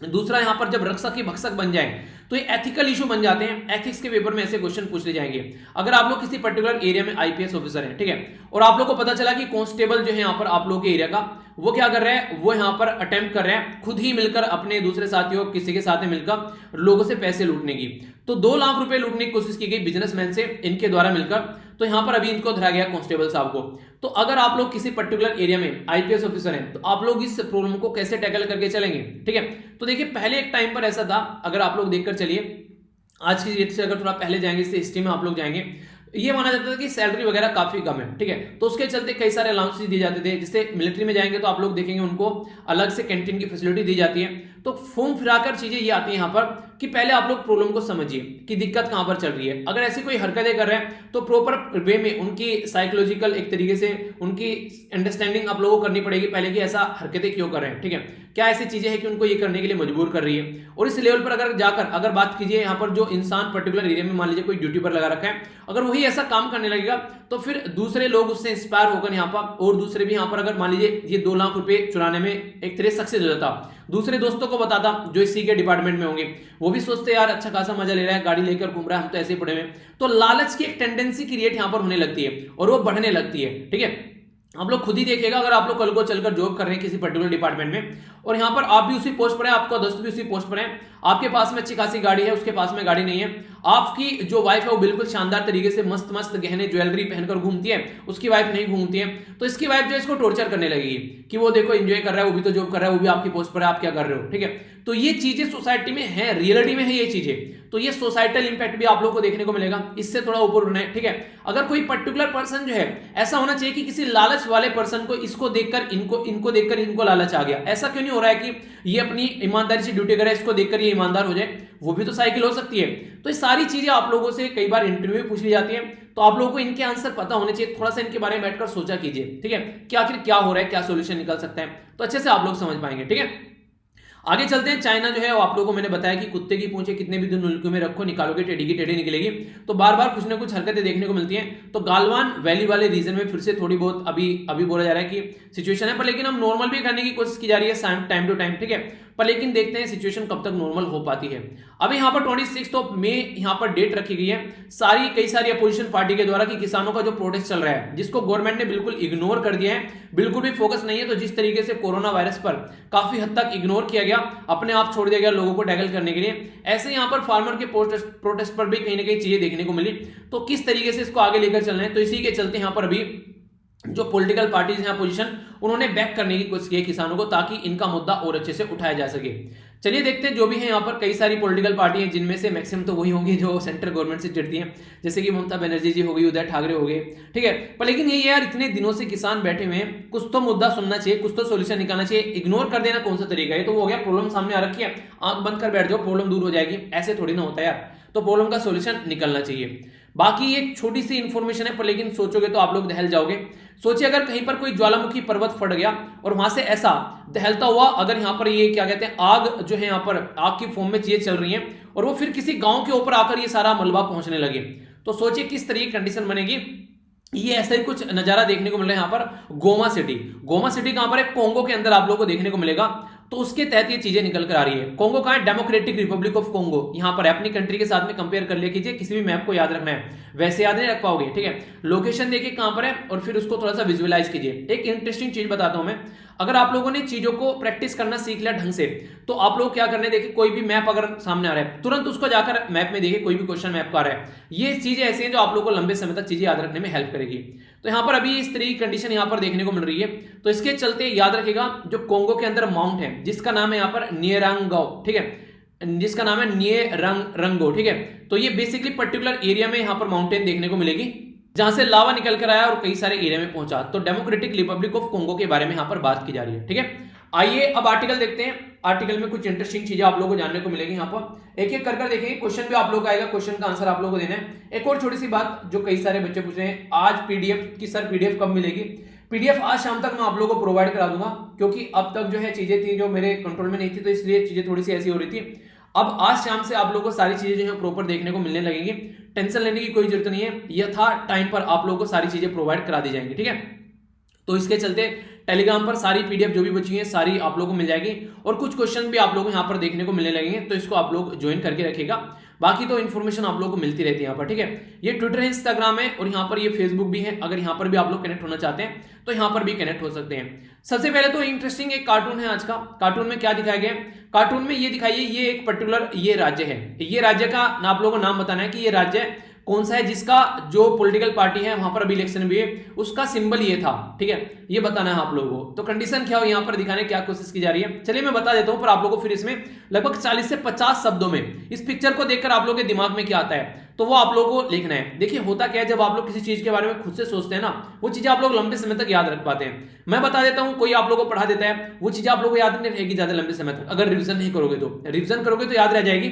दूसरा यहां पर जब रक्षक ही भक्षक बन जाए तो ये एथिकल इशू बन जाते हैं। एथिक्स के पेपर में ऐसे क्वेश्चन पूछ ले जाएंगे। अगर आप लोग किसी पर्टिकुलर एरिया में आईपीएस ऑफिसर हैं, ठीक है, और आप लोग को पता चला कि कांस्टेबल जो है यहाँ पर आप लोग के एरिया का, वो क्या कर रहे हैं, वो यहाँ पर अटेम्प्ट कर रहे हैं खुद ही मिलकर अपने दूसरे साथियों किसी के साथ मिलकर लोगों से पैसे लूटने की। तो 2 लाख रुपए लूटने की कोशिश की गई बिजनेसमैन से इनके द्वारा मिलकर। तो यहां पर अभी इनको धरा गया कांस्टेबल साहब को। तो अगर आप लोग किसी पर्टिकुलर एरिया में आईपीएस ऑफिसर हैं तो आप लोग इस प्रॉब्लम को कैसे टैकल करके चलेंगे, ठीक है। तो देखिए पहले एक टाइम पर ऐसा था, अगर आप लोग देखकर चलिए आज की डेट से अगर थोड़ा पहले जाएंगे, इससे हिस्ट्री में आप लोग जाएंगे, ये माना जाता था कि सैलरी वगैरह काफी कम है, ठीक है। तो उसके चलते कई सारे अलाउंसेस दिए जाते थे। जैसे मिलिट्री में जाएंगे तो आप लोग देखेंगे उनको अलग से कैंटीन की फैसिलिटी दी जाती है। तो फॉर्म फिराकर चीजें ये आती है यहाँ पर कि पहले आप लोग प्रॉब्लम को समझिए कि दिक्कत कहां पर चल रही है। अगर ऐसी कोई हरकतें कर रहे हैं तो प्रॉपर वे में उनकी साइकोलॉजिकल एक तरीके से उनकी अंडरस्टैंडिंग आप लोगों को करनी पड़ेगी पहले कि ऐसा हरकतें क्यों कर रहे हैं, ठीक है, क्या ऐसी चीजें हैं कि उनको ये करने के लिए मजबूर कर रही है। और इस लेवल पर अगर जाकर अगर बात कीजिए यहाँ पर जो इंसान पर्टिकुलर एरिया में मान लीजिए कोई ड्यूटी पर लगा रखा है, अगर वही ऐसा काम करने लगेगा तो फिर दूसरे लोग उससे इंस्पायर होकर यहाँ पर, और दूसरे भी यहाँ पर अगर मान लीजिए ये 2 लाख रुपए चुराने में एक तरह सक्सेस हो जाता, दूसरे दोस्तों को बताता जो इसी के डिपार्टमेंट में होंगे, वो भी सोचते यार अच्छा खासा मजा ले रहा है, गाड़ी लेकर घूम रहा है, हम तो ऐसे ही पड़े हुए। तो लालच की एक टेंडेंसी क्रिएट यहाँ पर होने लगती है और वो बढ़ने लगती है, ठीक है। आप लोग खुद ही देखिएगा, अगर आप लोग कल को चलकर जॉब कर रहे हैं किसी पर्टिकुलर डिपार्टमेंट में और यहाँ पर आप भी उसी पोस्ट पर है, आपका दोस्त भी उसी पोस्ट पर है, आपके पास में अच्छी खासी गाड़ी है, उसके पास में गाड़ी नहीं है, आपकी जो वाइफ है वो बिल्कुल शानदार तरीके से मस्त मस्त गहने ज्वेलरी पहनकर घूमती है, उसकी वाइफ नहीं घूमती है, तो इसकी वाइफ जो इसको टॉर्चर करने लगेगी कि वो देखो एंजॉय कर रहा है, वो भी तो जॉब कर रहा है, वो भी आपकी पोस्ट पर है, आप क्या कर रहे हो, ठीक है। तो ये चीजें सोसाइटी में है, रियलिटी में है ये चीजें। तो ये सोसाइटल इंपैक्ट भी आप लोगों को देखने को मिलेगा, इससे थोड़ा ऊपर उठना है, ठीक है। अगर कोई पर्टिकुलर पर्सन जो है, ऐसा होना चाहिए कि किसी लालच वाले पर्सन को इसको देखकर इनको लालच आ गया। ऐसा क्यों नहीं हो रहा है कि ये अपनी ईमानदारी से ड्यूटी करे, इसको देखकर ये ईमानदार हो जाए, वो भी तो साइकिल हो सकती है। तो ये सारी चीजें आप लोगों से कई बार इंटरव्यू में पूछ ली जाती है, तो आप लोगों को इनके आंसर पता होने चाहिए। थोड़ा सा इनके बारे में बैठकर सोचा कीजिए, ठीक है, कि आखिर क्या हो रहा है, क्या सोल्यूशन निकल सकता है, तो अच्छे से आप लोग समझ पाएंगे, ठीक है। आगे चलते हैं। चाइना जो है वो आप लोगों को मैंने बताया कि कुत्ते की पूंछें कितने भी दिन उल्के में रखो, निकालोगे टेढ़ी की टेढ़ी निकलेगी। तो बार बार कुछ ना कुछ हरकतें देखने को मिलती हैं। तो गालवान वैली वाले रीजन में फिर से थोड़ी बहुत अभी बोला जा रहा है कि सिचुएशन है, पर लेकिन हम नॉर्मल भी करने की कोशिश की जा रही है टाइम टू टाइम, ठीक है, पर लेकिन देखते हैं सिचुएशन कब तक नॉर्मल हो पाती है। अभी यहाँ पर 26 मई यहाँ पर डेट रखी गई है कई सारी अपोजिशन पार्टी के द्वारा कि किसानों का जो प्रोटेस्ट चल रहा है, जिसको गवर्नमेंट ने बिल्कुल इग्नोर कर दिया है, बिल्कुल भी फोकस नहीं है। तो जिस तरीके से कोरोना वायरस पर काफी हद तक इग्नोर किया गया, अपने आप छोड़ दिया गया लोगों को टैकल करने के लिए, ऐसे यहाँ पर फार्मर के प्रोटेस्ट पर भी कहीं ना कहीं चीजें देखने को मिली। तो किस तरीके से इसको आगे लेकर चलना है, तो इसी के चलते यहाँ पर अभी जो पॉलिटिकल पार्टीज हैं अपोजिशन, उन्होंने बैक करने की कोशिश की है किसानों को, ताकि इनका मुद्दा और अच्छे से उठाया जा सके। चलिए देखते हैं जो भी है यहाँ पर कई सारी पॉलिटिकल पार्टी हैं, जिनमें से मैक्सिमम तो वही होंगी जो सेंट्रल गवर्नमेंट से जुड़ती हैं, जैसे कि ममता बनर्जी जी हो गई, उदय ठाकरे हो गए, ठीक है। पर लेकिन ये यार इतने दिनों से किसान बैठे हुए हैं, कुछ तो मुद्दा सुनना चाहिए, कुछ तो सोल्यूशन निकालना चाहिए। इग्नोर कर देना कौन सा तरीका है? तो वो हो गया प्रॉब्लम सामने आ रखी है, आंख बंद कर बैठ जाओ, प्रॉब्लम दूर हो जाएगी, ऐसे थोड़ी ना होता है यार। तो प्रॉब्लम का सोल्यूशन निकलना चाहिए। बाकी एक छोटी सी इंफॉर्मेशन है, पर लेकिन सोचोगे तो आप लोग दहल जाओगे। सोचिए अगर कहीं पर कोई ज्वालामुखी पर्वत फट गया और वहां से ऐसा दहलता हुआ अगर यहाँ पर ये क्या कहते हैं आग जो है यहाँ पर आग की फॉर्म में चीजें चल रही हैं और वो फिर किसी गांव के ऊपर आकर ये सारा मलबा पहुंचने लगे, तो सोचिए किस तरीके की कंडीशन बनेगी। ये ऐसा ही कुछ नजारा देखने को मिल रहा है यहाँ पर गोमा सिटी। गोमा सिटी कहां पर है? कोंगो के अंदर आप लोगों को देखने को मिलेगा। तो उसके तहत ये चीजें निकल कर आ रही है। कोंगो कहां है? Democratic Republic of Congo. यहां पर अपनी कंट्री के साथ में कंपेयर कर लिया कीजिए, किसी भी मैप को याद रखना है, वैसे याद नहीं रख पाओगे, ठीक है। लोकेशन देखिए कहां पर है और फिर उसको थोड़ा सा विजुअलाइज कीजिए। एक इंटरेस्टिंग चीज बताता हूं मैं, अगर आप लोगों ने चीजों को प्रैक्टिस करना सीख लिया ढंग से, तो आप लोग क्या करने, देखिए कोई भी मैप अगर सामने आ रहा है तुरंत उसको जाकर मैप में देखिए, कोई भी क्वेश्चन मैप का आ रहा है, ये चीजें ऐसी हैं जो आप लोगों को लंबे समय तक चीजें याद रखने में हेल्प करेगी। तो यहां पर अभी इस तरह की कंडीशन यहां पर देखने को मिल रही है। तो इसके चलते याद रखिएगा जो कोंगो के अंदर माउंट है जिसका नाम है यहाँ पर नियरांगो, ठीक है, जिसका नाम है नियरंगो, ठीक है। तो ये बेसिकली पर्टिकुलर एरिया में यहाँ पर माउंटेन देखने को मिलेगी जहां से लावा निकल कर आया और कई सारे एरिया में पहुंचा। तो डेमोक्रेटिक रिपब्लिक ऑफ कोंगो के बारे में यहां पर बात की जा रही है, ठीक है। आइए अब आर्टिकल देखते हैं। आर्टिकल में कुछ इंटरेस्टिंग चीजें आप लोगों को जानने को मिलेगी। यहाँ पर एक एक कर देखेंगे, क्वेश्चन भी आप लोग का आएगा, क्वेश्चन का आंसर आप लोगों को देना है। एक और छोटी सी बात जो कई सारे बच्चे पूछ रहे हैं, आज पीडीएफ की सर पीडीएफ कब मिलेगी? पीडीएफ आज शाम तक मैं आप लोगों को प्रोवाइड करा दूंगा, क्योंकि अब तक जो है चीजें थी जो मेरे कंट्रोल में नहीं थी, तो इसलिए चीजें थोड़ी सी ऐसी हो रही थी। अब आज शाम से आप लोगों को सारी चीजें जो है प्रॉपर देखने को मिलने लगेंगी। टेंशन लेने की कोई जरूरत नहीं है, यथा टाइम पर आप लोगों को सारी चीजें प्रोवाइड करा दी जाएंगी, ठीक है। तो इसके चलते टेलीग्राम पर सारी पीडीएफ जो भी बची है सारी आप लोगों को मिल जाएगी और कुछ क्वेश्चन भी आप लोगों को यहाँ पर देखने को मिलने लगेंगे, तो इसको आप लोग ज्वाइन करके रखिएगा। बाकी तो इन्फॉर्मेशन आप लोगों को मिलती रहती है यहाँ पर, ठीक है। ये ट्विटर है, इंस्टाग्राम है और यहाँ पर ये फेसबुक भी है। अगर यहाँ पर भी आप लोग कनेक्ट होना चाहते हैं तो यहाँ पर भी कनेक्ट हो सकते हैं। सबसे पहले तो इंटरेस्टिंग एक कार्टून है आज का। कार्टून में क्या दिखाया गया? कार्टून में ये दिखाइए, ये एक पर्टिकुलर ये राज्य है। ये राज्य का आप लोगों को नाम बताना है कि ये राज्य कौन सा है जिसका जो पॉलिटिकल पार्टी है वहां पर अभी इलेक्शन भी है, उसका सिंबल ये था, ठीक है। ये बताना है आप लोगों को। तो कंडीशन क्या हो यहाँ पर दिखाने क्या कोशिश की जा रही है, चलिए मैं बता देता हूं, पर आप लोगों को फिर इसमें लगभग 40 से 50 शब्दों में इस पिक्चर को देखकर आप लोगों के दिमाग में क्या आता है तो वो आप लोगों को लिखना है। देखिए होता क्या है, जब आप लोग किसी चीज के बारे में खुद से सोचते हैं ना, वो चीजें आप लोग लंबे समय तक याद रख पाते हैं। मैं बता देता हूं, कोई आप लोगों को पढ़ा देता है, वो चीजें आप लोगों को याद नहीं रहेगी ज्यादा लंबे समय तक। अगर रिविजन नहीं करोगे तो, रिविजन करोगे तो याद रह जाएगी,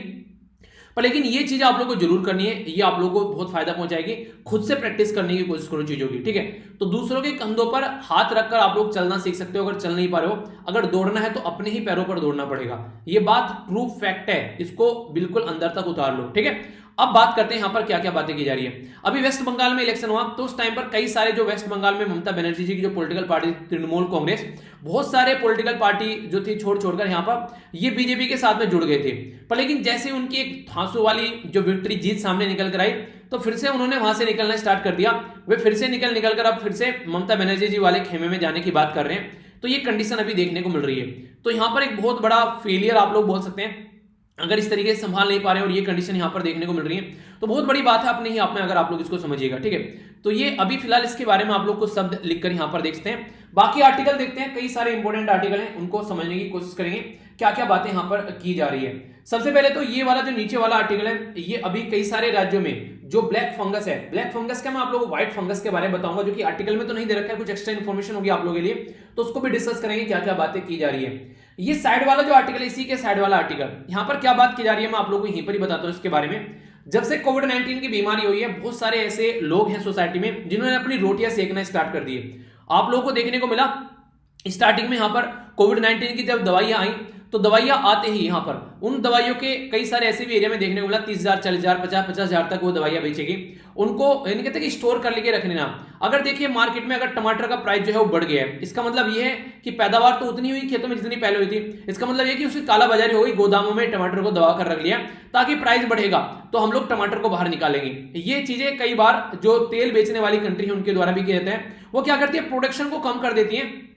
पर लेकिन ये चीज आप लोग को जरूर करनी है, ये आप लोगों को बहुत फायदा पहुंचाएगी। खुद से प्रैक्टिस करने की कोशिश करो चीजों की, ठीक है। तो दूसरों के कंधों पर हाथ रखकर आप लोग चलना सीख सकते हो। अगर चल नहीं पा रहे हो, अगर दौड़ना है तो अपने ही पैरों पर दौड़ना पड़ेगा। ये बात प्रूफ फैक्ट है, इसको बिल्कुल अंदर तक उतार लो, ठीक है। अब बात करते हैं यहाँ पर क्या क्या बातें की जा रही है। अभी वेस्ट बंगाल में इलेक्शन हुआ, तो उस टाइम पर कई सारे जो वेस्ट बंगाल में ममता बनर्जी जी की जो पॉलिटिकल पार्टी तृणमूल कांग्रेस, बहुत सारे पॉलिटिकल पार्टी जो थी छोड़कर यहाँ पर ये बीजेपी के साथ में जुड़ गए थे। पर लेकिन जैसे उनकी एक धांसू वाली जो विक्ट्री जीत सामने निकल कर आई, तो फिर से उन्होंने वहां से निकलना स्टार्ट कर दिया। वे फिर से निकल कर अब फिर से ममता बनर्जी जी वाले खेमे में जाने की बात कर रहे हैं। तो ये कंडीशन अभी देखने को मिल रही है। तो यहाँ पर एक बहुत बड़ा फेलियर आप लोग बोल सकते हैं, अगर इस तरीके से संभाल नहीं पा रहे हैं और ये कंडीशन यहां पर देखने को मिल रही है, तो बहुत बड़ी बात है अपने ही आप में, अगर आप लोग इसको समझिएगा, ठीक है। तो ये अभी फिलहाल इसके बारे में आप लोग कुछ शब्द लिखकर यहां पर देखते हैं। बाकी आर्टिकल देखते हैं, कई सारे इंपॉर्टेंट आर्टिकल हैं, उनको समझने की कोशिश करेंगे क्या क्या बातें यहां पर की जा रही है। सबसे पहले तो ये वाला जो नीचे वाला आर्टिकल है, ये अभी कई सारे राज्यों में जो ब्लैक फंगस है, ब्लैक फंगस का मैं आप लोगों को व्हाइट फंगस के बारे में बताऊंगा, जो कि आर्टिकल में तो नहीं दे रखा है, कुछ एक्स्ट्रा इन्फॉर्मेशन होगी आप लोगों के लिए, तो उसको भी डिस्कस करेंगे क्या क्या बातें की जा रही है। ये साइड वाला जो आर्टिकल है, इसी के साइड वाला आर्टिकल, यहां पर क्या बात की जा रही है मैं आप लोगों को यहीं पर ही बताता हूं इसके बारे में। जब से कोविड-19 की बीमारी हुई है, बहुत सारे ऐसे लोग हैं सोसाइटी में जिन्होंने अपनी रोटियां सेकना स्टार्ट कर दी है। आप लोगों को देखने को मिला स्टार्टिंग में यहां पर कोविड-19 की जब दवाइयां आई, तो दवाइयां आते ही यहां पर उन दवाइयों के कई सारे ऐसे भी एरिया में देखने को मिला 30,000, 40,000, 50,000 तक वो दवाइयां बेचेगी। उनको यानी कहते हैं कि स्टोर कर लेके रखने ना। अगर देखिए मार्केट में अगर टमाटर का प्राइस जो है वो बढ़ गया है, इसका मतलब ये है कि पैदावार तो उतनी हुई खेतों में जितनी पहले हुई थी। इसका मतलब ये कि उसकी कालाबाजारी हो गई, गोदामों में टमाटर को दबा कर रख लिया ताकि प्राइस बढ़ेगा तो हम लोग टमाटर को बाहर निकालेंगे। ये चीजें कई बार जो तेल बेचने वाली कंट्री है उनके द्वारा भी किया जाता है। वो क्या करती है, प्रोडक्शन को कम कर देती है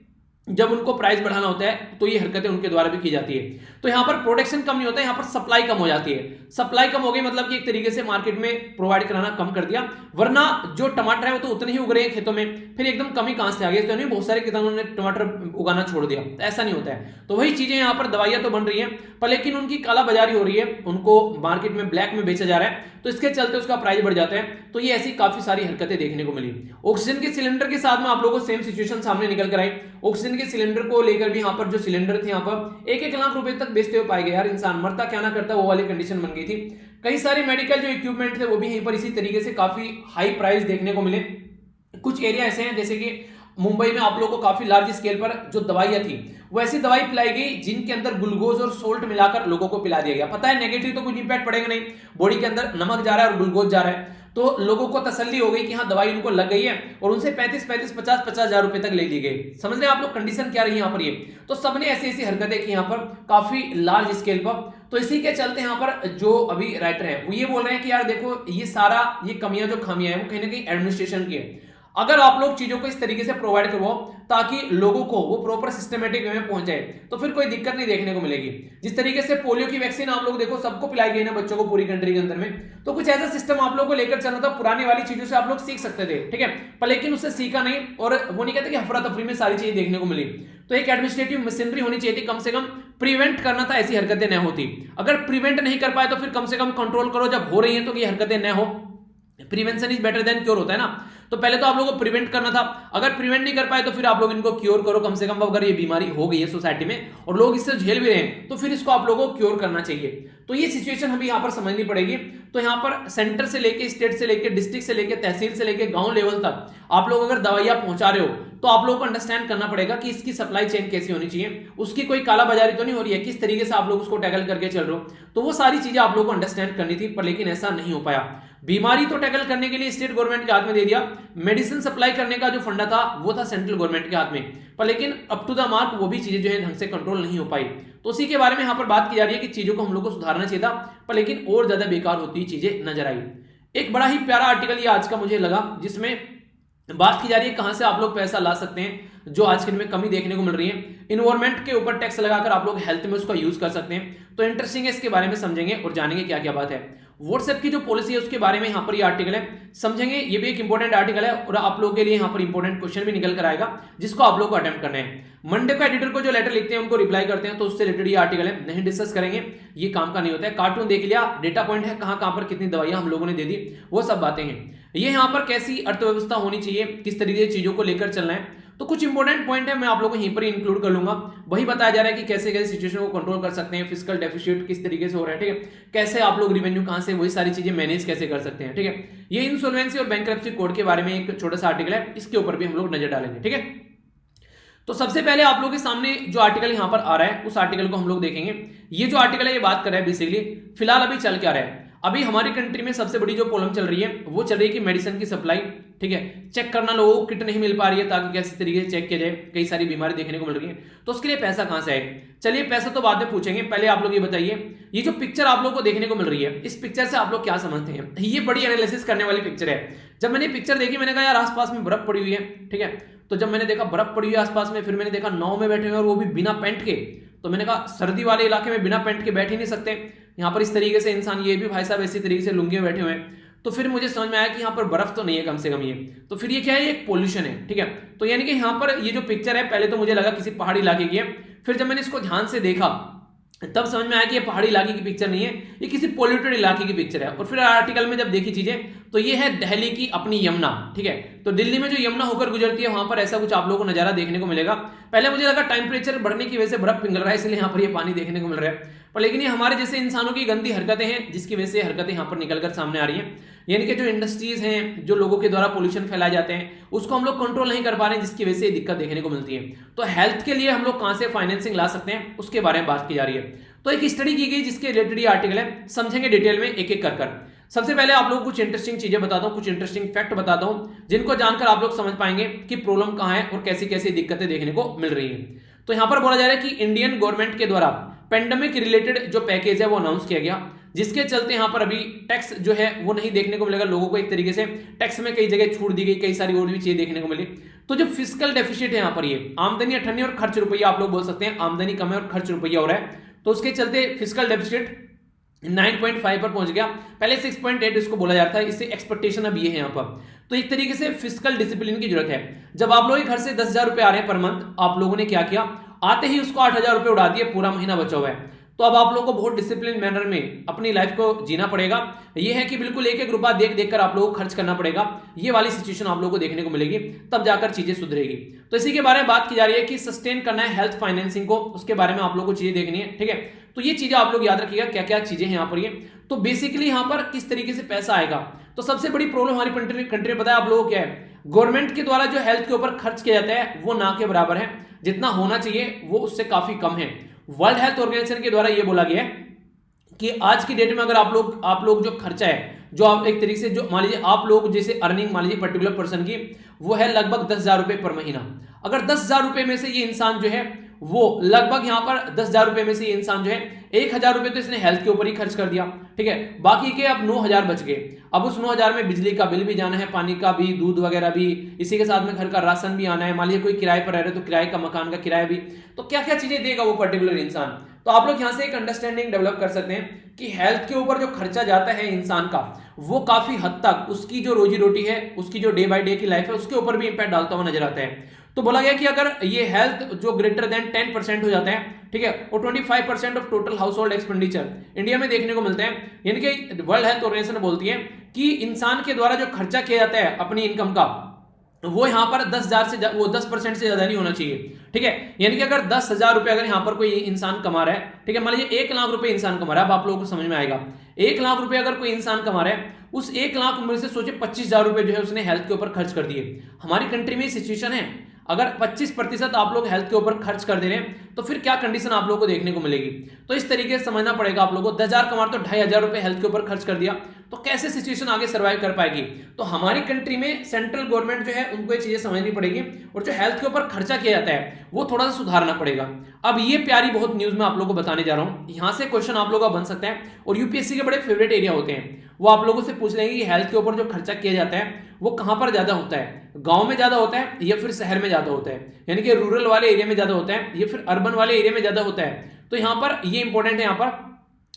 जब उनको प्राइस बढ़ाना होता है तो ये हरकतें उनके द्वारा भी की जाती है। तो यहां पर प्रोडक्शन कम नहीं होता है, यहां पर सप्लाई कम हो जाती है। सप्लाई कम हो गई मतलब कि एक तरीके से मार्केट में प्रोवाइड कराना कम कर दिया, वरना जो टमाटर है वो तो उतने ही उग रहे हैं खेतों में, फिर एकदम कमी कहां से आ गई? तो नहीं, बहुत सारे किसानों ने टमाटर उगाना छोड़ दिया, तो ऐसा नहीं होता है। तो वही चीजें यहां पर दवाइयां तो बन रही है पर लेकिन उनकी कालाबाजारी हो रही है, उनको मार्केट में ब्लैक में बेचा जा रहा है, तो इसके चलते उसका प्राइस बढ़ जाता है। तो ये ऐसी काफी सारी हरकतें देखने को मिली। ऑक्सीजन के सिलेंडर के साथ में आप लोगों को सेम सिचुएशन सामने निकल कर आई। ऑक्सीजन के सिलेंडर को लेकर भी यहाँ पर जो सिलेंडर थे यहाँ पर 1-1 लाख रुपए तक बेचते हुए पाए गए। यार इंसान मरता क्या ना करता, वो वाली कंडीशन बन गई थी। कई सारे मेडिकल जो इक्विपमेंट थे वो भी यहीं पर इसी तरीके से काफी हाई प्राइस देखने को मिले। कुछ एरिया ऐसे हैं जैसे कि मुंबई में आप लोगों को काफी लार्ज स्केल पर जो दवाइयां थी वो ऐसी दवाई पिलाई गई जिनके अंदर ग्लूकोज और सोल्ट मिलाकर लोगों को पिला दिया गया। पता है नेगेटिव तो कुछ इंपैक्ट पड़ेगा नहीं, बॉडी के अंदर नमक जा रहा है और ग्लूकोज जा रहा है, तो लोगों को तसल्ली हो गई कि हाँ दवाई उनको लग गई है और उनसे 35-35, 50-50 हजार रुपए तक ले ली गई। समझ रहे हैं आप लोग कंडीशन क्या रही यहाँ पर? ये तो सबने ऐसी ऐसी हरकतें की यहाँ पर काफी लार्ज स्केल पर। तो इसी के चलते यहाँ पर जो अभी राइटर है वो ये बोल रहे हैं कि यार देखो ये सारा ये कमियां जो खामियां हैं वो कहीं ना कहीं एडमिनिस्ट्रेशन की है। अगर आप लोग चीजों को इस तरीके से प्रोवाइड करवाओ ताकि लोगों को वो प्रॉपर सिस्टमेटिक वे में पहुंच जाए तो फिर कोई दिक्कत नहीं देखने को मिलेगी। जिस तरीके से पोलियो की वैक्सीन आप लोग देखो सबको पिलाई गई ना बच्चों को पूरी कंट्री के अंदर में, तो कुछ ऐसा सिस्टम आप लोगों को लेकर चलना था, पुरानी वाली चीजों से आप लोग सीख सकते थे, ठीक है, पर लेकिन उससे सीखा नहीं और वो नहीं कहते कि हफरा तफरी में सारी चीजें देखने को मिली। तो एक एडमिनिस्ट्रेटिव मशीनरी होनी चाहिए थी, कम से कम प्रिवेंट करना था, ऐसी हरकतें न होती। अगर प्रिवेंट नहीं कर पाए तो फिर कम से कम कंट्रोल करो, जब हो रही है तो ये हरकतें न हो। Prevention is better than cure होता है ना, तो पहले तो आप लोगों को प्रिवेंट करना था। अगर प्रिवेंट नहीं कर पाए तो फिर आप लोग इनको क्योर करो कम से कम। अगर ये बीमारी हो गई है सोसाइटी में और लोग इससे झेल भी रहे हैं तो फिर इसको आप लोगों को क्योर करना चाहिए। तो ये सिचुएशन हमें यहाँ पर समझनी पड़ेगी। तो यहाँ पर सेंटर से लेके स्टेट से लेके डिस्ट्रिक्ट से लेके तहसील से लेके गांव लेवल तक आप लोग अगर दवाइयां पहुंचा रहे हो तो आप लोगों को अंडरस्टैंड करना पड़ेगा कि इसकी सप्लाई चेन कैसी होनी चाहिए, उसकी कोई कालाबाजारी तो नहीं हो रही है, किस तरीके से आप लोग उसको टैकल करके चल रहे हो। तो वो सारी चीजें आप लोगों को अंडरस्टैंड करनी थी पर लेकिन ऐसा नहीं हो पाया। बीमारी तो टैकल करने के लिए स्टेट गवर्नमेंट के हाथ में दे दिया, मेडिसिन सप्लाई करने का जो फंडा था वो था सेंट्रल गवर्नमेंट के हाथ में, पर लेकिन अप टू द मार्क वो भी चीजें जो है ढंग से कंट्रोल नहीं हो पाई। तो उसी के बारे में यहाँ पर बात की जा रही है कि चीजों को हम लोग को सुधारना चाहिए था पर लेकिन और ज्यादा बेकार होती चीजें नजर आई। एक बड़ा ही प्यारा आर्टिकल ये आज का मुझे लगा जिसमें बात की जा रही है कहां से आप लोग पैसा ला सकते हैं जो आज के दिन में कमी देखने को मिल रही है। इन्वायरमेंट के ऊपर टैक्स लगाकर आप लोग हेल्थ में उसका यूज कर सकते हैं। तो इंटरेस्टिंग है, इसके बारे में समझेंगे और जानेंगे क्या क्या बात है। व्हाट्सएप की जो पॉलिसी है उसके बारे में यहाँ पर ये आर्टिकल है, समझेंगे। ये भी एक इंपॉर्टेंट आर्टिकल है और आप लोगों के लिए यहाँ पर इंपॉर्टेंट क्वेश्चन भी निकल कर आएगा जिसको आप लोग को अटेम्प्ट करना है। मंडे को एडिटर को जो लेटर लिखते हैं उनको रिप्लाई करते हैं, तो उससे रिलेटेड ये आर्टिकल है, नहीं डिस्कस करेंगे, ये काम का नहीं होता है। कार्टून देख लिया, डेटा पॉइंट है कहां कहां पर कितनी दवाइयां हम लोगों ने दे दी, वो सब बातें हैं। ये यहाँ पर कैसी अर्थव्यवस्था होनी चाहिए, किस तरीके से चीजों को लेकर चलना है, तो कुछ इंपॉर्टेंट पॉइंट है मैं आप लोगों को यहीं पर इंक्लूड कर लूंगा। वही बताया जा रहा है कि कैसे कैसे सिचुएशन को कंट्रोल कर सकते हैं, फिस्कल डेफिसिट किस तरीके से हो रहा है, ठीक है, कैसे आप लोग रेवेन्यू कहां से, वही सारी चीजें मैनेज कैसे कर सकते हैं, ठीक है। ये इंसॉल्वेंसी और बैंक्रप्सी कोड के बारे में एक छोटा सा आर्टिकल है, इसके ऊपर भी हम लोग नजर डालेंगे, ठीक है। तो सबसे पहले आप लोगों के सामने जो आर्टिकल यहां पर आ रहा है उस आर्टिकल को हम लोग देखेंगे। ये जो आर्टिकल है ये बात कर रहा है बेसिकली फिलहाल अभी चल क्या रहा है। अभी हमारी कंट्री में सबसे बड़ी जो प्रॉब्लम चल रही है वो चल रही है कि मेडिसिन की सप्लाई, ठीक है, चेक करना, लोगों को किट नहीं मिल पा रही है ताकि कैसे तरीके से चेक किया जाए, कई सारी बीमारी देखने को मिल रही है, तो उसके लिए पैसा कहां से आए। चलिए पैसा तो बाद में पूछेंगे, पहले आप लोग ये बताइए ये जो पिक्चर आप लोग को देखने को मिल रही है इस पिक्चर से आप लोग क्या समझते हैं। ये बड़ी एनालिसिस करने वाली पिक्चर है। जब मैंने पिक्चर देखी मैंने कहा यार आसपास में बर्फ पड़ी हुई है, ठीक है, तो जब मैंने देखा बर्फ पड़ी हुई है आसपास में, फिर मैंने देखा नाव में बैठे हुए और वो भी बिना पैंट के, तो मैंने कहा सर्दी वाले इलाके में बिना पैंट के बैठ ही नहीं सकते, यहाँ पर इस तरीके से इंसान, ये भी भाई साहब इसी तरीके से लुंगी में बैठे हुए हैं, तो फिर मुझे समझ में आया कि यहाँ पर बर्फ तो नहीं है कम से कम ये, तो फिर ये क्या है, एक पोल्यूशन है, ठीक है। तो यानी कि यहाँ पर ये जो पिक्चर है पहले तो मुझे लगा किसी पहाड़ी इलाके की है, फिर जब मैंने इसको ध्यान से देखा तब समझ में आया कि ये पहाड़ी इलाके की पिक्चर नहीं है, ये किसी पोल्यूटेड इलाके की पिक्चर है। और फिर आर्टिकल में जब देखी चीजें तो ये है दिल्ली की अपनी यमुना, ठीक है, तो दिल्ली में जो यमुना होकर गुजरती है वहां पर ऐसा कुछ आप लोगों को नजारा देखने को मिलेगा। पहले मुझे लगा टेम्परेचर बढ़ने की वजह से बर्फ पिघल रहा है इसलिए यहाँ पर ये पानी देखने को मिल रहा है, पर लेकिन ये हमारे जैसे इंसानों की गंदी हरकतें हैं जिसकी वजह से हरकतें यहाँ पर निकलकर सामने आ रही हैं। यानी कि जो इंडस्ट्रीज हैं, जो लोगों के द्वारा पोल्यूशन फैलाए जाते हैं उसको हम लोग कंट्रोल नहीं कर पा रहे हैं जिसकी वजह से दिक्कत देखने को मिलती है। तो हेल्थ के लिए हम लोग कहां से फाइनेंसिंग ला सकते हैं उसके बारे में बात की जा रही है। तो एक स्टडी की गई जिसके रिलेटेड ये आर्टिकल है, समझेंगे डिटेल में एक एक कर। सबसे पहले आप लोग कुछ इंटरेस्टिंग चीजें बताता हूं, कुछ इंटरेस्टिंग फैक्ट बताता हूं जिनको जानकर आप लोग समझ पाएंगे कि प्रॉब्लम कहां है और कैसी कैसी दिक्कतें देखने को मिल रही है। तो यहां पर बोला जा रहा है कि इंडियन गवर्नमेंट के द्वारा पेंडेमिक रिलेटेड जो पैकेज है वो अनाउंस किया गया, जिसके चलते यहां पर अभी टैक्स जो है वो नहीं देखने को मिलेगा लोगों को, एक तरीके से टैक्स में कई जगह छूट दी गई, कई सारी और भी चीजें देखने को मिली। तो जो फिस्कल डेफिसिट है यहाँ पर, ये आमदनी 98 और खर्च रुपया, आप लोग बोल सकते हैं आमदनी कम है और खर्च रुपया हो रहा है, तो उसके चलते फिस्कल डेफिसिट 9.5 पर पहुंच गया। पहले 6.8 इसको बोला जाता है, इससे एक्सपेक्टेशन अब ये है यहाँ पर। तो एक तरीके से फिस्कल डिसिप्लिन की जरूरत है। जब आप लोग के घर से 10,000 रुपए आ रहे हैं पर मंथ, आप लोगों ने क्या किया, आते ही उसको 8,000 रुपए उड़ा दिए, पूरा महीना बचा हुआ है। तो अब आप लोगों को बहुत डिसिप्लिन मैनर में अपनी लाइफ को जीना पड़ेगा। यह है कि बिल्कुल एक एक रुपया देख देख कर आप लोगों को खर्च करना पड़ेगा। ये वाली सिचुएशन आप लोगों को देखने को मिलेगी, तब जाकर चीजें सुधरेगी। तो इसी के बारे में बात की जा रही है कि सस्टेन करना है हेल्थ फाइनेंसिंग को, उसके बारे में आप लोगों को चीजें देखनी है, ठीक है। तो ये चीजें आप लोग याद रखिएगा, क्या क्या चीजें हैं यहाँ पर। ये तो बेसिकली यहाँ पर किस तरीके से पैसा आएगा, तो सबसे बड़ी प्रॉब्लम हमारी कंट्री में पता है आप लोगों को क्या है, गवर्नमेंट के द्वारा जो हेल्थ के ऊपर खर्च किया जाता है वो ना के बराबर है, जितना होना चाहिए वो उससे काफी कम है। वर्ल्ड हेल्थ ऑर्गेनाइजेशन के द्वारा ये बोला गया है कि आज की डेट में अगर आप लोग जो खर्चा है, जो आप एक तरीके से जो मान लीजिए आप लोग जैसे अर्निंग मान लीजिए पर्टिकुलर पर्सन की वो है लगभग 10,000 रुपए पर महीना। अगर 10,000 रुपए में से ये इंसान जो है वो लगभग यहाँ पर 10,000 रुपए में से ये इंसान जो है 1,000 रुपए तो इसने हेल्थ के ऊपर ही खर्च कर दिया, ठीक है। बाकी के अब 9,000 बच गए। अब उस 9,000 में बिजली का बिल भी जाना है, पानी का भी, दूध वगैरह भी, इसी के साथ में घर का राशन भी आना है। मान लीजिए कोई किराए पर रह रहे तो किराए का, मकान का किराया भी, तो क्या क्या चीजें देगा वो पर्टिकुलर इंसान। तो आप लोग यहां से एक अंडरस्टैंडिंग डेवलप कर सकते हैं कि हेल्थ के ऊपर जो खर्चा जाता है इंसान का, वो काफी हद तक उसकी जो रोजी रोटी है, उसकी जो डे बाय डे की लाइफ है, उसके ऊपर भी इंपैक्ट डालता हुआ नजर आता है। तो बोला गया कि अगर ये हेल्थ जो ग्रेटर देन 10% हो जाता है, ठीक है, और 25% of total house hold expenditure India में देखने को मिलते हैं। यानी कि वर्ल्ड हेल्थ ऑर्गेनाइजेशन बोलती है कि इंसान के द्वारा जो खर्चा किया जाता है अपनी इनकम का, वो यहां पर 10,000 से वो 10% से ज्यादा नहीं होना चाहिए, ठीक है। यानी कि अगर 10,000 रुपए अगर यहां पर कोई इंसान कमा रहा है, ठीक है, मान लीजिए 1 लाख रुपए इंसान कमा रहा है, अब आप लोगों को समझ में आएगा। 1 लाख रुपए अगर कोई इंसान कमा रहा है, उस 1 लाख में से सोचे 25,000 रुपए जो है उसने हेल्थ के ऊपर खर्च कर दिए। हमारी कंट्री में सिचुएशन है, अगर 25% आप लोग हेल्थ के ऊपर खर्च कर दे रहे हैं तो फिर क्या कंडीशन आप लोगों को देखने को मिलेगी। तो इस तरीके से समझना पड़ेगा आप लोगों को। 10,000 कमा तो 2,500 रुपए हेल्थ के ऊपर खर्च कर दिया, तो कैसे सिचुएशन आगे सर्वाइव कर पाएगी। तो हमारी कंट्री में सेंट्रल गवर्नमेंट जो है उनको ये चीजें समझनी पड़ेगी, और जो हेल्थ के ऊपर खर्चा किया जाता है वो थोड़ा सा सुधारना पड़ेगा। अब ये प्यारी बहुत न्यूज मैं आप लोगों को बताने जा रहा हूं, यहां से क्वेश्चन आप लोगों का बन सकता है, और यूपीएससी के बड़े फेवरेट एरिया होते हैं। वो आप लोगों से पूछ लेंगे कि हेल्थ के ऊपर जो खर्चा किया जाता है वो कहां पर ज्यादा होता है, गांव में ज्यादा होता है या फिर शहर में ज्यादा होता है, यानी कि रूरल वाले एरिया में ज्यादा होता है या फिर अर्बन वाले एरिया में ज्यादा होता है। तो यहां पर ये इंपॉर्टेंट है, यहां पर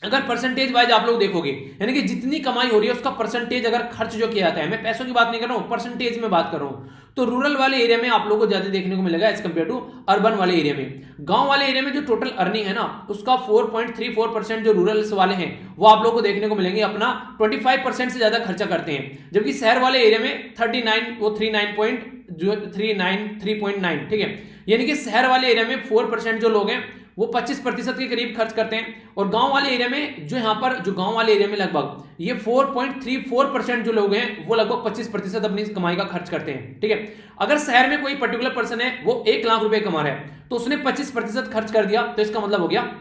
अगर परसेंटेज वाइज आप लोग देखोगे, यानी कि जितनी कमाई हो रही है उसका परसेंटेज अगर खर्च जो किया जाता है, मैं पैसों की बात नहीं कर रहा हूं, परसेंटेज में बात कर रहा हूं, तो रूरल वाले एरिया में आप लोगों को ज्यादा देखने को मिलेगा एज कंपेयर टू अर्बन वाले एरिया में। गांव वाले एरिया में जो टोटल अर्निंग है ना, उसका 4.34% जो रूरल वाले हैं वो आप लोगों को देखने को मिलेंगे अपना 25% से ज्यादा खर्चा करते हैं, जबकि शहर वाले एरिया में 3.9, ठीक है। यानी कि शहर वाले एरिया में 4% जो लोग हैं वो 25% के करीब खर्च करते हैं, और गांव वाले एरिया में जो यहां पर जो गांव वाले एरिया में लगभग ये 4.34% जो लोग हैं वो लगभग 25% अपनी कमाई का खर्च करते हैं, ठीक है। अगर शहर में कोई पर्टिकुलर पर्सन है वो 1 लाख रुपए कमा रहा है, तो उसने 25% खर्च कर दिया, तो इसका मतलब हो गया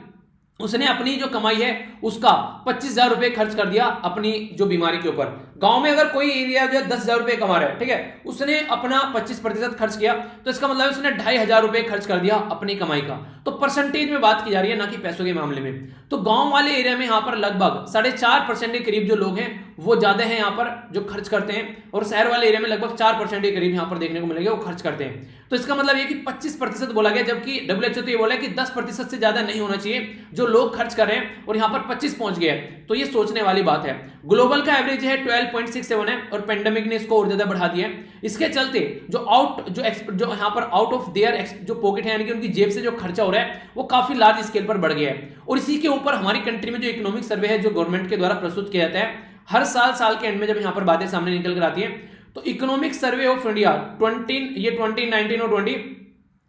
उसने अपनी जो कमाई है उसका 25,000 रुपए खर्च कर दिया अपनी जो बीमारी के ऊपर। गांव में अगर कोई एरिया जो 10,000 रुपए कमा रहा है, ठीक है, उसने अपना 25% खर्च किया, तो इसका मतलब उसने 2,500 रुपए खर्च कर दिया अपनी कमाई का। तो परसेंटेज में बात की जा रही है, ना कि पैसों के मामले में। तो गांव वाले एरिया में यहाँ पर लगभग 4.5% के करीब जो लोग हैं वो ज्यादा है यहाँ पर जो खर्च करते हैं, और शहर वाले एरिया में लगभग 4% के करीब यहाँ पर देखने को मिलेगा वो खर्च करते हैं। तो इसका मतलब ये कि 25% बोला गया, जबकि WHO तो ये बोला कि 10% से ज्यादा नहीं होना चाहिए जो लोग खर्च कर रहे हैं, और यहाँ पर 25 पहुंच गए। तो ये सोचने वाली बात है। ग्लोबल का एवरेज है 12.67 है, और पेंडेमिक ने इसको और ज्यादा बढ़ा दिया है। इसके चलते जो यहाँ पर आउट ऑफ देयर जो पॉकेट है, यानी कि उनकी जेब से जो खर्चा हो रहा है वो काफी लार्ज स्केल पर बढ़ गया है। और इसी के ऊपर हमारी कंट्री में जो इकोनॉमिक सर्वे है जो गवर्नमेंट के द्वारा प्रस्तुत किया जाता है हर साल के एंड में, जब यहाँ पर बातें सामने निकल कर आती है, तो इकोनॉमिक सर्वे ऑफ इंडिया 2019 और 20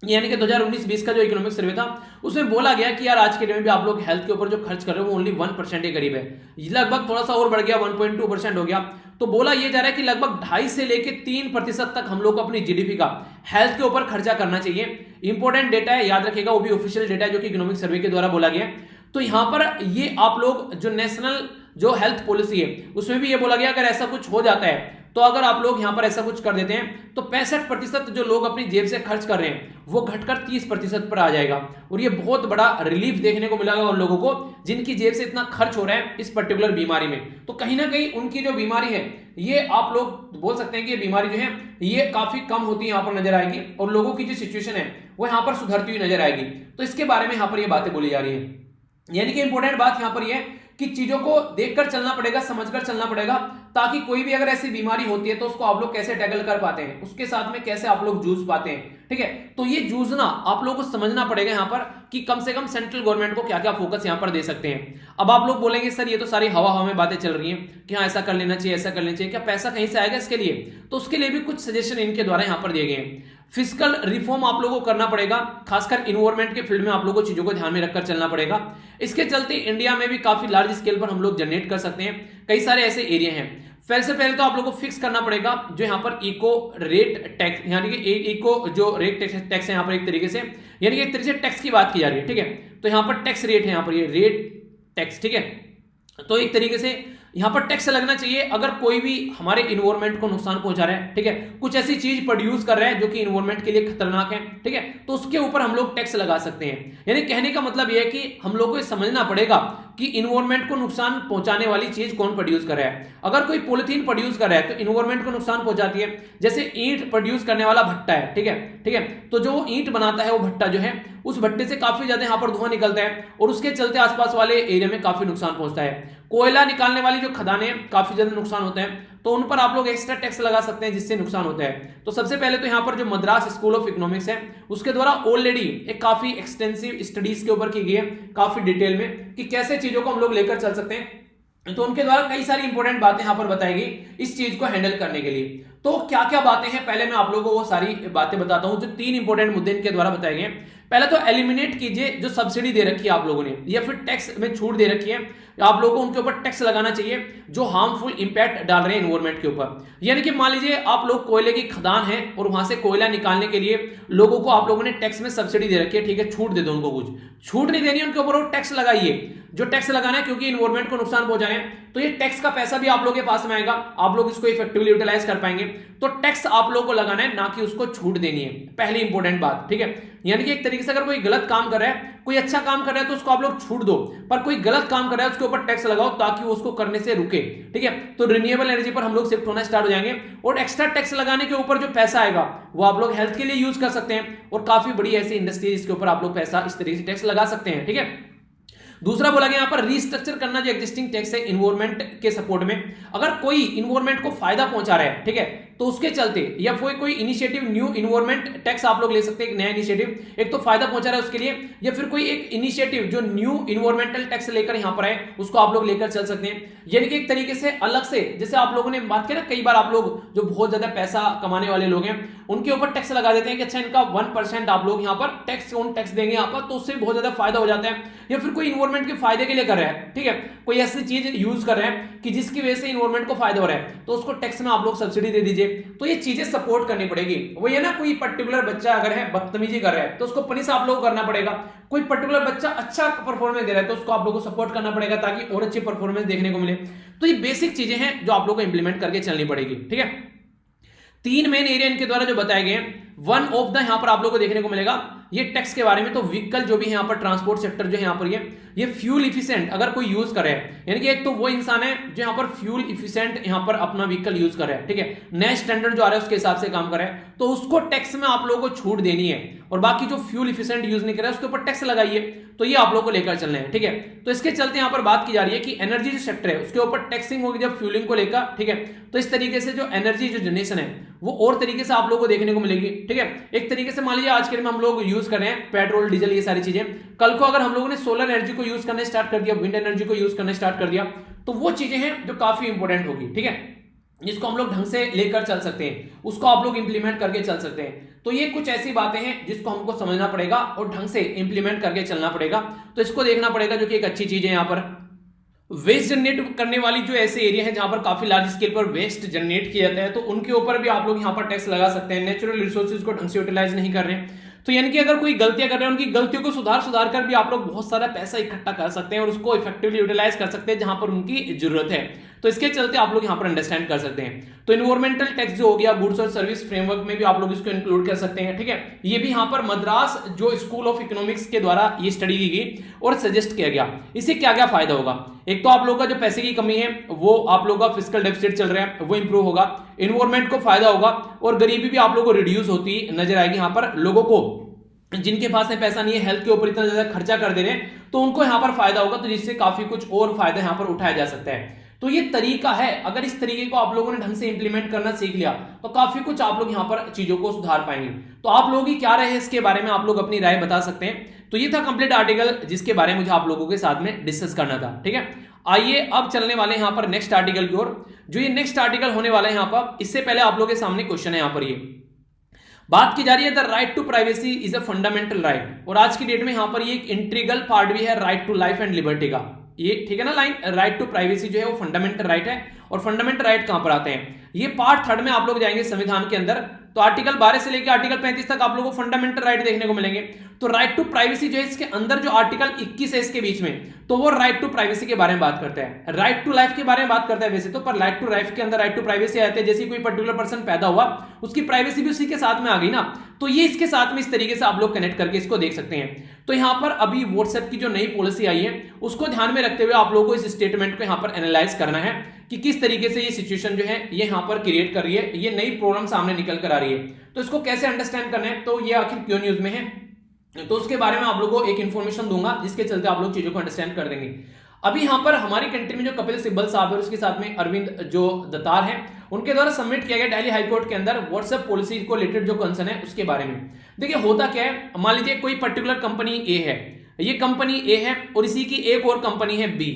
यानी कि 2019-20 का जो इकोनॉमिक सर्वे था उसमें बोला गया कि यार आज के डेट में भी आप लोग हेल्थ के ऊपर जो खर्च कर रहे हो वो ओनली 1% के करीब है, लगभग थोड़ा सा और बढ़ गया 1.2% हो गया। तो बोला ये जा रहा है कि लगभग 2.5 से लेके 3% तक हम लोग को अपनी जीडीपी का हेल्थ के ऊपर खर्चा करना चाहिए। इंपॉर्टेंट डेटा है, याद रखिएगा, वो भी ऑफिशियल डेटा है जो कि इकोनॉमिक सर्वे के द्वारा बोला गया। तो यहां पर ये आप लोग जो नेशनल जो हेल्थ पॉलिसी है उसमें भी ये बोला गया अगर ऐसा कुछ हो जाता है तो अगर आप लोग यहां पर ऐसा कुछ कर देते हैं तो 65% जो लोग अपनी जेब से खर्च कर रहे हैं वो घटकर 30% पर आ जाएगा। और ये बहुत बड़ा रिलीफ देखने को मिलेगा उन लोगों को जिनकी जेब से इतना खर्च हो रहा है इस पर्टिकुलर बीमारी में। तो कहीं ना कहीं उनकी जो बीमारी है ये आप लोग बोल सकते हैं कि ये बीमारी जो है ये काफी कम होती है यहां पर नजर आएगी, और लोगों की जो सिचुएशन है वो यहां पर सुधरती हुई नजर आएगी। तो इसके बारे में यहां पर ये बातें बोली जा रही है। यानी कि इंपॉर्टेंट बात यहां पर ये है कि चीजों को देखकर चलना पड़ेगा, समझकर चलना पड़ेगा, ताकि कोई भी अगर ऐसी बीमारी होती है तो उसको आप लोग कैसे टैकल कर पाते हैं, उसके साथ में कैसे आप लोग जूझ पाते हैं। ठीक है, तो ये जूझना आप लोगों को समझना पड़ेगा यहां पर कि कम से कम सेंट्रल गवर्नमेंट को क्या क्या फोकस यहां पर दे सकते हैं। अब आप लोग बोलेंगे सर ये तो सारी हवा में बातें चल रही हैं कि हाँ ऐसा कर लेना चाहिए, ऐसा कर लेना चाहिए, क्या पैसा कहीं से आएगा इसके लिए? तो उसके लिए भी कुछ सजेशन इनके द्वारा यहां पर दिए गए हैं। फिजिकल रिफॉर्म आप लोगों को करना पड़ेगा, खासकर इन्वायरमेंट के फील्ड में आप लोगों को चीजों को ध्यान में रखकर चलना पड़ेगा। इसके चलते इंडिया में भी काफी लार्ज स्केल पर हम लोग जनरेट कर सकते हैं। कई सारे ऐसे एरिया हैं। सबसे पहले तो आप लोगों को फिक्स करना पड़ेगा जो यहाँ पर इको रेट टैक्स, यानी कि इको जो रेट टैक्स है यहाँ पर एक तरीके से, यानी कि एक तरीके से टैक्स की बात की जा रही है। ठीक है, तो यहाँ पर टैक्स रेट है, यहाँ पर ये रेट टैक्स। ठीक है, तो एक तरीके से यहां पर टैक्स लगना चाहिए अगर कोई भी हमारे इन्वायरमेंट को नुकसान पहुंचा रहा है। ठीक है, कुछ ऐसी चीज प्रोड्यूस कर रहा है जो कि इन्वायरमेंट के लिए खतरनाक है। ठीक है, तो उसके ऊपर हम लोग टैक्स लगा सकते हैं। यानी कहने का मतलब यह है कि हम लोगों को समझना पड़ेगा कि इन्वायरमेंट को नुकसान पहुंचाने वाली चीज कौन प्रोड्यूस कर रहा है। अगर कोई पॉलिथीन प्रोड्यूस कर रहा है तो इन्वायरमेंट को नुकसान पहुंचाती है। जैसे ईंट प्रोड्यूस करने वाला भट्टा है, ठीक है, ठीक है, तो जो ईंट बनाता है वो भट्टा जो है उस भट्टे से काफी ज्यादा यहां पर धुआं निकलता है और उसके चलते आसपास वाले एरिया में काफी नुकसान पहुंचता है। कोयला निकालने वाली जो खदानें काफी ज्यादा नुकसान होते हैं, तो उन पर आप लोग एक्स्ट्रा टैक्स लगा सकते हैं जिससे नुकसान होता है। तो सबसे पहले तो यहाँ पर जो मद्रास स्कूल ऑफ इकोनॉमिक्स है उसके द्वारा ऑलरेडी एक काफी एक्सटेंसिव स्टडीज के ऊपर की गई है, काफी डिटेल में, कि कैसे चीजों को हम लोग लेकर चल सकते हैं। तो उनके द्वारा कई सारी इंपॉर्टेंट बातें यहां पर बताई गई इस चीज को हैंडल करने के लिए। तो क्या क्या बातें हैं पहले मैं आप लोगों को वो सारी बातें बताता हूं जो 3 इंपॉर्टेंट मुद्दे इनके द्वारा बताए गए। पहले तो एलिमिनेट कीजिए जो सब्सिडी दे रखी है आप लोगों ने या फिर टैक्स में छूट दे रखी है, आप लोगों को उनके ऊपर टैक्स लगाना चाहिए जो हार्मफुल इंपैक्ट डाल रहे हैं एनवायरमेंट के ऊपर। यानी कि मान लीजिए आप लोग कोयले की खदान है और वहां से कोयला निकालने के लिए लोगों को आप लोगों ने टैक्स में सब्सिडी दे रखी है, ठीक है, छूट दे दो उनको, कुछ छूट नहीं देनी उनके ऊपर, वो टैक्स लगाइए जो टैक्स लगाना है, क्योंकि एनवायरमेंट को नुकसान पहुंचा रहे हैं। तो ये टैक्स का पैसा भी आप लोगों के पास में आएगा, आप लोग इसको इफेक्टिवली यूटिलाइज कर पाएंगे। तो टैक्स आप लोगों को लगाना है, ना कि उसको छूट देनी है, पहली इंपॉर्टेंट बात। ठीक है, यानी कि एक तरीके से अगर कोई गलत काम कर रहा है, कोई अच्छा काम कर रहा है तो उसको आप लोग छूट दो, पर कोई गलत काम कर रहा है उसके ऊपर टैक्स लगाओ ताकि वो उसको करने से रुके। ठीक है, तो रिन्यूएबल एनर्जी पर हम लोग शिफ्ट होना स्टार्ट हो जाएंगे और एक्स्ट्रा टैक्स लगाने के ऊपर जो पैसा आएगा वो आप लोग हेल्थ के लिए यूज कर सकते हैं और काफी बड़ी ऐसी इंडस्ट्री जिसके ऊपर आप लोग पैसा इस तरीके से टैक्स लगा सकते हैं। ठीक है, दूसरा बोला गया यहाँ पर रीस्ट्रक्चर करना जो एग्जिस्टिंग टैक्स है इन्वायरमेंट के सपोर्ट में। अगर कोई इन्वायरमेंट को फायदा पहुंचा रहा है, ठीक है, तो उसके चलते या कोई इनिशिएटिव न्यू इन्वायरमेंट टैक्स आप लोग ले सकते हैं, एक नया इनिशिएटिव, एक तो फायदा पहुंचा रहा है उसके लिए, या फिर कोई एक इनिशिएटिव जो न्यू इन्वायरमेंटल टैक्स लेकर यहां पर आए उसको आप लोग लेकर चल सकते हैं। यानी कि एक तरीके से अलग से, जैसे आप लोगों ने बात की ना, कई बार आप लोग जो बहुत ज्यादा पैसा कमाने वाले लोग हैं उनके ऊपर टैक्स लगा देते हैं कि अच्छा इनका 1% आप लोग यहाँ पर टैक्स देंगे यहाँ पर, तो उससे बहुत ज्यादा फायदा हो जाता है। या फिर कोई इन्वायरमेंट के फायदे के लिए कर रहा है, ठीक है, कोई ऐसी चीज यूज कर रहे हैं कि जिसकी वजह से इन्वायरमेंट को फायदा हो रहा है, तो उसको टैक्स में आप लोग सब्सिडी दे दीजिए। तो ये चीजें सपोर्ट करनी पड़ेगी। वो ये ना, कोई पर्टिकुलर बच्चा अगर है बदतमीजी कर रहा है तो उसको पनिश आप लोग करना पड़ेगा। कोई पर्टिकुलर बच्चा अच्छा परफॉर्मेंस दे रहा है तो उसको आप लोगों को सपोर्ट करना पड़ेगा ताकि और अच्छी परफॉर्मेंस देखने को मिले। तो ये बेसिक चीजें हैं जो आप लोगों को इंप्लीमेंट करके चलनी पड़ेगी। ठीक है, 3 मेन एरिया इनके द्वारा जो बताए गए हैं, वन ऑफ द यहां पर आप लोगों को देखने को मिलेगा ये टैक्स के बारे में। तो व्हीकल जो भी है यहाँ पर, ट्रांसपोर्ट सेक्टर जो है यहाँ पर, ये फ्यूल इफिशिएंट अगर कोई यूज करे, यानी कि एक तो वो इंसान है जो यहाँ पर फ्यूल इफिशिएंट यहाँ पर अपना व्हीकल यूज कर रहा है, ठीक है, नए स्टैंडर्ड जो आ रहा है उसके हिसाब से काम कर रहा है, तो उसको टैक्स में आप लोगों को छूट देनी है। और बाकी जो फ्यूल इफिशिएंट यूज नहीं कर रहा है उसके ऊपर टैक्स लगाइए। तो ये आप लोगों को लेकर चलना है। ठीक है, तो इसके चलते यहाँ पर बात की जा रही है कि एनर्जी जो सेक्टर है उसके ऊपर टैक्सिंग होगी जब फ्यूलिंग को लेकर। ठीक है, तो इस तरीके से जो एनर्जी जो जनरेशन है वो और तरीके से आप लोगों को देखने को मिलेगी। ठीक है, एक तरीके से मान लीजिए आज के दिन में हम लोग यूज कर रहे हैं पेट्रोल, डीजल, ये सारी चीजें, कल को अगर हम लोगों ने सोलर एनर्जी को यूज करना स्टार्ट कर दिया, विंड एनर्जी को यूज करना स्टार्ट कर दिया, तो वो चीजें हैं जो काफी इंपॉर्टेंट होगी। ठीक है, जिसको हम लोग ढंग से लेकर चल सकते हैं, उसको आप लोग इंप्लीमेंट करके चल सकते हैं। तो ये कुछ ऐसी बातें हैं जिसको हमको समझना पड़ेगा और ढंग से इंप्लीमेंट करके चलना पड़ेगा। तो इसको देखना पड़ेगा, जो कि एक अच्छी चीज है। यहाँ पर वेस्ट जनरेट करने वाली जो ऐसे एरिया है जहां पर काफी लार्ज स्केल पर वेस्ट जनरेट किया जाता है, तो उनके ऊपर भी आप लोग यहाँ पर टैक्स लगा सकते हैं। नेचुरल रिसोर्सेज को ढंग से यूटिलाइज नहीं कर रहे हैं, तो यानी कि अगर कोई गलतियां कर रहे हैं उनकी गलतियों को सुधार कर भी आप लोग बहुत सारा पैसा इकट्ठा कर सकते हैं और उसको इफेक्टिवली यूटिलाइज कर सकते हैं जहां पर उनकी जरूरत है। तो इसके चलते आप लोग यहां पर अंडरस्टैंड कर सकते हैं। तो इन्वायरमेंटल टैक्स जो हो गया, गुड्स और सर्विस फ्रेमवर्क में भी आप लोग इसको इंक्लूड कर सकते हैं, ठीक है। ये भी यहां पर मद्रास जो स्कूल ऑफ इकोनॉमिक्स के द्वारा ये स्टडी की गई और सजेस्ट किया गया। इससे क्या क्या फायदा होगा? एक तो आप लोगों का जो पैसे की कमी है वो आप लोगों का फिस्कल डेफिसिट चल रहा है वो इंप्रूव होगा, इन्वायरमेंट को फायदा होगा और गरीबी भी आप लोगों को रिड्यूस होती नजर आएगी। यहां पर लोगों को जिनके पास में पैसा नहीं है, हेल्थ के ऊपर इतना ज्यादा खर्चा कर दे रहे हैं, तो उनको यहां पर फायदा होगा, तो जिससे काफी कुछ और फायदा यहां पर उठाया जा सकता है। तो ये तरीका है, अगर इस तरीके को आप लोगों ने ढंग से इंप्लीमेंट करना सीख लिया तो काफी कुछ आप लोग यहां पर चीजों को सुधार पाएंगे। तो आप लोगों की क्या राय है इसके बारे में, आप लोग अपनी राय बता सकते हैं। तो ये था कंप्लीट आर्टिकल जिसके बारे में मुझे आप लोगों के साथ में डिस्कस करना था, ठीक है। आइए अब चलने वाले यहां पर नेक्स्ट आर्टिकल की ओर। जो ये नेक्स्ट आर्टिकल होने वाला है यहां पर, इससे पहले आप लोगों के सामने क्वेश्चन है यहां पर, ये बात की जा रही है the right to privacy is a fundamental right, और आज की डेट में यहां पर ये एक इंटीग्रल पार्ट भी है right to life and liberty का। ये ठीक है ना लाइन, राइट टू प्राइवेसी जो है वो फंडामेंटल राइट है। और फंडामेंटल राइट कहां पर आते हैं? ये पार्ट 3 में आप लोग जाएंगे संविधान के अंदर, तो आर्टिकल 12 से लेकर आर्टिकल 35 तक आप लोगों को फंडामेंटल राइट देखने को मिलेंगे। तो राइट टू प्राइवेसी जो है इसके अंदर जो आर्टिकल 21 है इसके बीच में, तो वो राइट टू प्राइवेसी के बारे में बात करता है। राइट टू लाइफ के बारे में बात करता है वैसे तो, पर राइट टू लाइफ के अंदर राइट टू प्राइवेसी आते हैं। जैसे कोई पर्टिकुलर पर्सन पैदा हुआ, उसकी प्राइवेसी भी उसी के साथ में आ गई ना, तो ये इसके साथ में इस तरीके से आप लोग कनेक्ट करके इसको देख सकते हैं। तो यहां पर अभी व्हाट्सएप की जो नई पॉलिसी आई है उसको ध्यान में रखते हुए आप लोगों को इस स्टेटमेंट को यहां पर एनालाइज करना है कि किस तरीके से ये सिचुएशन जो है ये यहां पर क्रिएट कर रही है, ये नई प्रॉब्लम सामने निकल कर आ रही है। तो इसको कैसे अंडरस्टैंड करना है, तो ये आखिर क्यों न्यूज में है, तो उसके बारे में आप लोगों को एक इंफॉर्मेशन दूंगा जिसके चलते आप लोग चीजों को अंडरस्टैंड कर देंगे। अभी यहां पर हमारी कंट्री में जो कपिल सिब्बल साहब है और उसके साथ में अरविंद जो दत्तार है, उनके द्वारा सबमिट किया गया दिल्ली हाईकोर्ट के अंदर व्हाट्सएप पॉलिसी को रिलेटेड जो कंसर्न है उसके बारे में। देखिए होता क्या है, मान लीजिए कोई पर्टिकुलर कंपनी ए है, ये कंपनी ए है और इसी की एक और कंपनी है बी।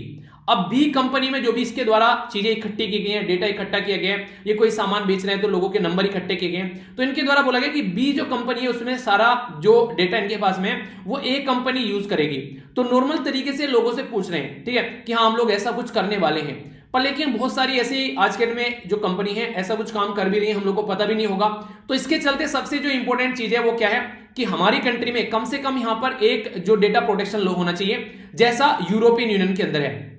अब बी कंपनी में जो भी इसके द्वारा चीजें इकट्ठी की गई हैं, डेटा इकट्ठा किया गया है, ये कोई सामान बेच रहे हैं तो लोगों के नंबर इकट्ठे किए गए हैं, तो इनके द्वारा बोला गया कि बी जो कंपनी है उसमें सारा जो डेटा इनके पास में है वो ए कंपनी यूज करेगी। तो नॉर्मल तरीके से लोगों से पूछ रहे हैं, ठीक है, कि हाँ हम लोग ऐसा कुछ करने वाले हैं, पर लेकिन बहुत सारी ऐसी आज के दिन में जो कंपनी है ऐसा कुछ काम कर भी रही है, हम लोग को पता भी नहीं होगा। तो इसके चलते सबसे जो इंपॉर्टेंट चीज है वो क्या है कि हमारी कंट्री में कम से कम यहां पर एक जो डेटा प्रोटेक्शन लॉ होना चाहिए, जैसा यूरोपियन यूनियन के अंदर है।